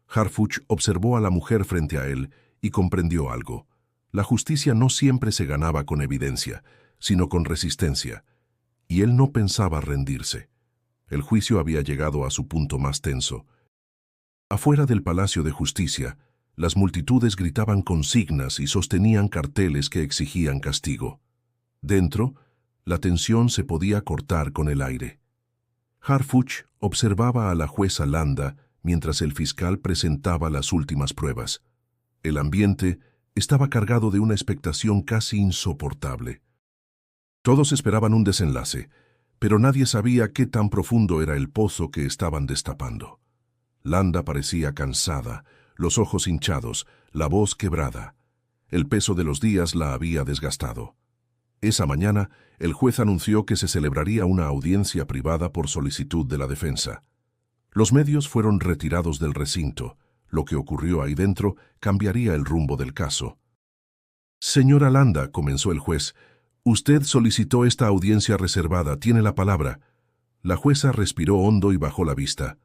Harfuch observó a la mujer frente a él y comprendió algo. La justicia no siempre se ganaba con evidencia, sino con resistencia, y él no pensaba rendirse. El juicio había llegado a su punto más tenso. Afuera del Palacio de Justicia, las multitudes gritaban consignas y sostenían carteles que exigían castigo. Dentro, la tensión se podía cortar con el aire. Harfuch observaba a la jueza Landa mientras el fiscal presentaba las últimas pruebas. El ambiente estaba cargado de una expectación casi insoportable. Todos esperaban un desenlace, pero nadie sabía qué tan profundo era el pozo que estaban destapando. Landa parecía cansada, los ojos hinchados, la voz quebrada. El peso de los días la había desgastado. Esa mañana, el juez anunció que se celebraría una audiencia privada por solicitud de la defensa. Los medios fueron retirados del recinto. Lo que ocurrió ahí dentro cambiaría el rumbo del caso. «Señora Landa», comenzó el juez, «usted solicitó esta audiencia reservada, tiene la palabra». La jueza respiró hondo y bajó la vista.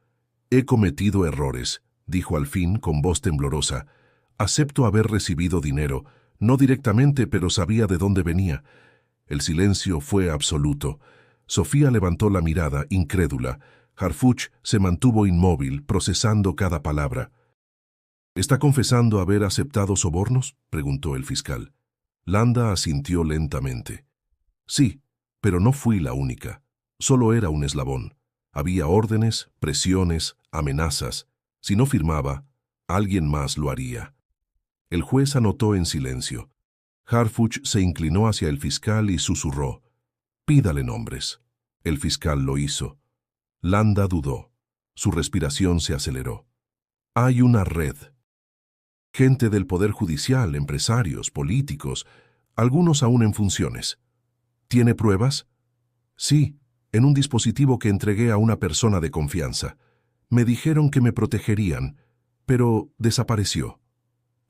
«He cometido errores», dijo al fin con voz temblorosa. «Acepto haber recibido dinero, no directamente, pero sabía de dónde venía». El silencio fue absoluto. Sofía levantó la mirada, incrédula. Harfuch se mantuvo inmóvil, procesando cada palabra. «¿Está confesando haber aceptado sobornos?», preguntó el fiscal. Landa asintió lentamente. Sí, pero no fui la única. Solo era un eslabón. Había órdenes, presiones, amenazas. Si no firmaba, alguien más lo haría. El juez anotó en silencio. Harfuch se inclinó hacia el fiscal y susurró: «Pídale nombres». El fiscal lo hizo. Landa dudó. Su respiración se aceleró. Hay una red. Gente del Poder Judicial, empresarios, políticos, algunos aún en funciones. ¿Tiene pruebas? Sí, en un dispositivo que entregué a una persona de confianza. Me dijeron que me protegerían, pero desapareció.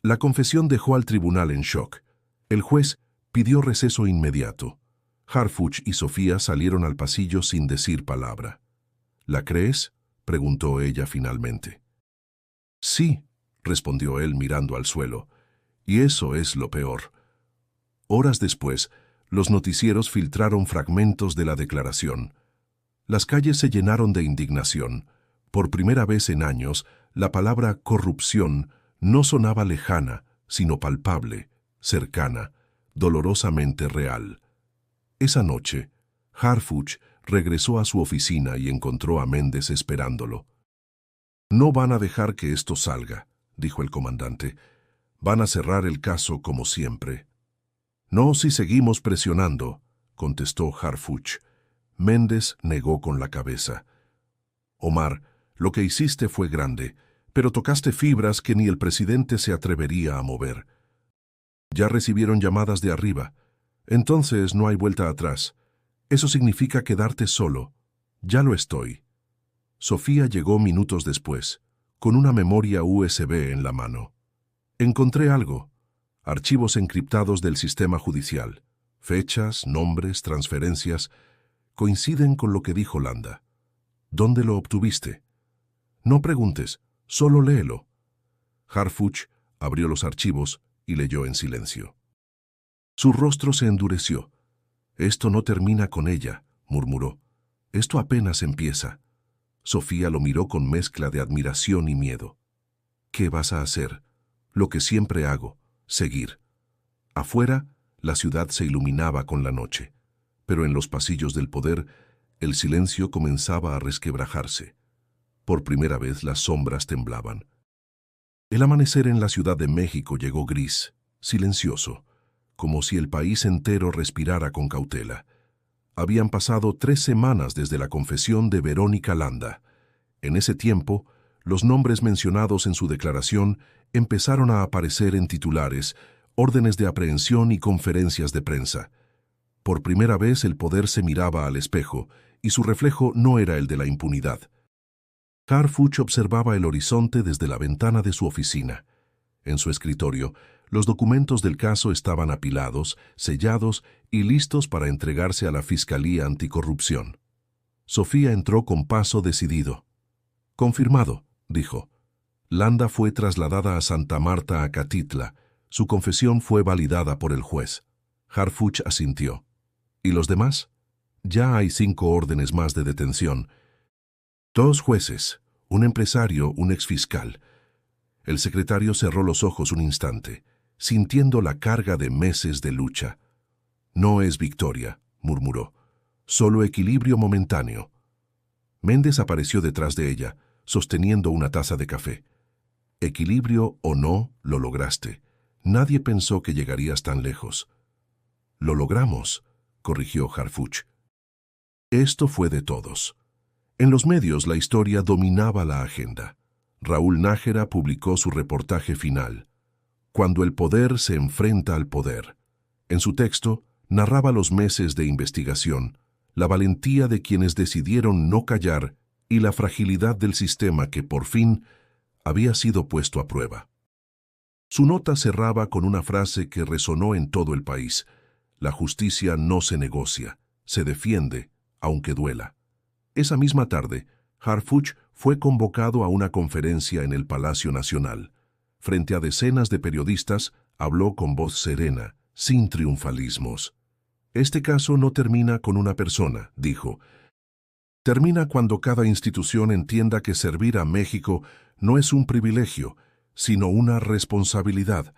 La confesión dejó al tribunal en shock. El juez pidió receso inmediato. Harfuch y Sofía salieron al pasillo sin decir palabra. ¿La crees?, preguntó ella finalmente. Sí, respondió él mirando al suelo. Y eso es lo peor. Horas después, los noticieros filtraron fragmentos de la declaración. Las calles se llenaron de indignación. Por primera vez en años, la palabra corrupción no sonaba lejana, sino palpable, cercana, dolorosamente real. Esa noche, Harfuch regresó a su oficina y encontró a Méndez esperándolo. «No van a dejar que esto salga», dijo el comandante. «Van a cerrar el caso como siempre». «No si seguimos presionando», contestó Harfuch. Méndez negó con la cabeza. «Omar, lo que hiciste fue grande, pero tocaste fibras que ni el presidente se atrevería a mover. Ya recibieron llamadas de arriba. Entonces no hay vuelta atrás. Eso significa quedarte solo. Ya lo estoy». Sofía llegó minutos después, con una memoria USB en la mano. «Encontré algo. Archivos encriptados del sistema judicial. Fechas, nombres, transferencias. Coinciden con lo que dijo Landa». «¿Dónde lo obtuviste?» «No preguntes, solo léelo». Harfuch abrió los archivos y leyó en silencio. Su rostro se endureció. «Esto no termina con ella», murmuró. «Esto apenas empieza». Sofía lo miró con mezcla de admiración y miedo. «¿Qué vas a hacer?» «Lo que siempre hago, seguir». Afuera, la ciudad se iluminaba con la noche, pero en los pasillos del poder, el silencio comenzaba a resquebrajarse. Por primera vez las sombras temblaban. El amanecer en la Ciudad de México llegó gris, silencioso, como si el país entero respirara con cautela. Habían pasado 3 semanas desde la confesión de Verónica Landa. En ese tiempo, los nombres mencionados en su declaración empezaron a aparecer en titulares, órdenes de aprehensión y conferencias de prensa. Por primera vez el poder se miraba al espejo, y su reflejo no era el de la impunidad. Harfuch observaba el horizonte desde la ventana de su oficina. En su escritorio, los documentos del caso estaban apilados, sellados y listos para entregarse a la Fiscalía Anticorrupción. Sofía entró con paso decidido. «Confirmado», dijo. Landa fue trasladada a Santa Marta, Acatitla. Su confesión fue validada por el juez. Harfuch asintió. «¿Y los demás?» «Ya hay 5 órdenes más de detención. 2 jueces, un empresario, un exfiscal». El secretario cerró los ojos un instante, sintiendo la carga de meses de lucha. «No es victoria», murmuró. «Solo equilibrio momentáneo». Méndez apareció detrás de ella, sosteniendo una taza de café. «Equilibrio o no, lo lograste. Nadie pensó que llegarías tan lejos». «Lo logramos», corrigió Harfuch. Esto fue de todos. En los medios la historia dominaba la agenda. Raúl Nájera publicó su reportaje final, «Cuando el poder se enfrenta al poder». En su texto, narraba los meses de investigación, la valentía de quienes decidieron no callar y la fragilidad del sistema que, por fin, había sido puesto a prueba. Su nota cerraba con una frase que resonó en todo el país: «La justicia no se negocia, se defiende, aunque duela». Esa misma tarde, Harfuch fue convocado a una conferencia en el Palacio Nacional. Frente a decenas de periodistas, habló con voz serena, sin triunfalismos. «Este caso no termina con una persona», dijo. «Termina cuando cada institución entienda que servir a México no es un privilegio, sino una responsabilidad.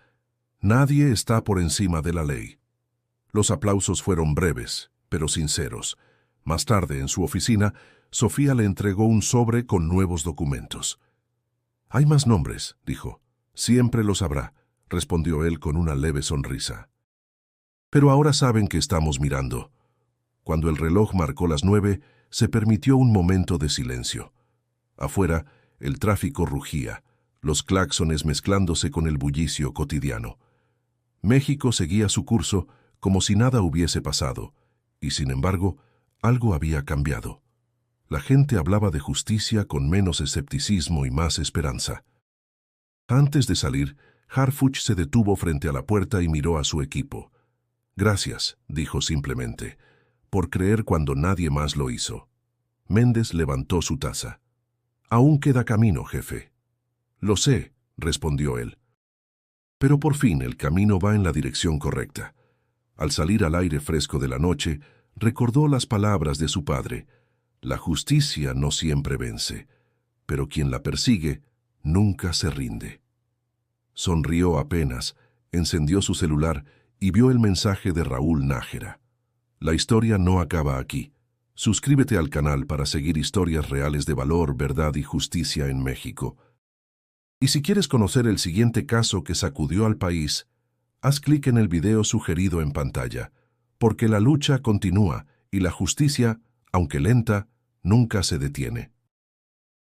Nadie está por encima de la ley». Los aplausos fueron breves, pero sinceros. Más tarde, en su oficina, Sofía le entregó un sobre con nuevos documentos. «Hay más nombres», dijo. «Siempre los habrá», respondió él con una leve sonrisa. «Pero ahora saben que estamos mirando». Cuando el reloj marcó las 9, se permitió un momento de silencio. Afuera, el tráfico rugía, los claxones mezclándose con el bullicio cotidiano. México seguía su curso como si nada hubiese pasado, y sin embargo, algo había cambiado. La gente hablaba de justicia con menos escepticismo y más esperanza. Antes de salir, Harfuch se detuvo frente a la puerta y miró a su equipo. «Gracias», dijo simplemente, «por creer cuando nadie más lo hizo». Méndez levantó su taza. «Aún queda camino, jefe». «Lo sé», respondió él. «Pero por fin el camino va en la dirección correcta». Al salir al aire fresco de la noche, recordó las palabras de su padre. «La justicia no siempre vence, pero quien la persigue nunca se rinde». Sonrió apenas, encendió su celular y vio el mensaje de Raúl Nájera. La historia no acaba aquí. Suscríbete al canal para seguir historias reales de valor, verdad y justicia en México. Y si quieres conocer el siguiente caso que sacudió al país, haz clic en el video sugerido en pantalla, porque la lucha continúa y la justicia, aunque lenta, nunca se detiene.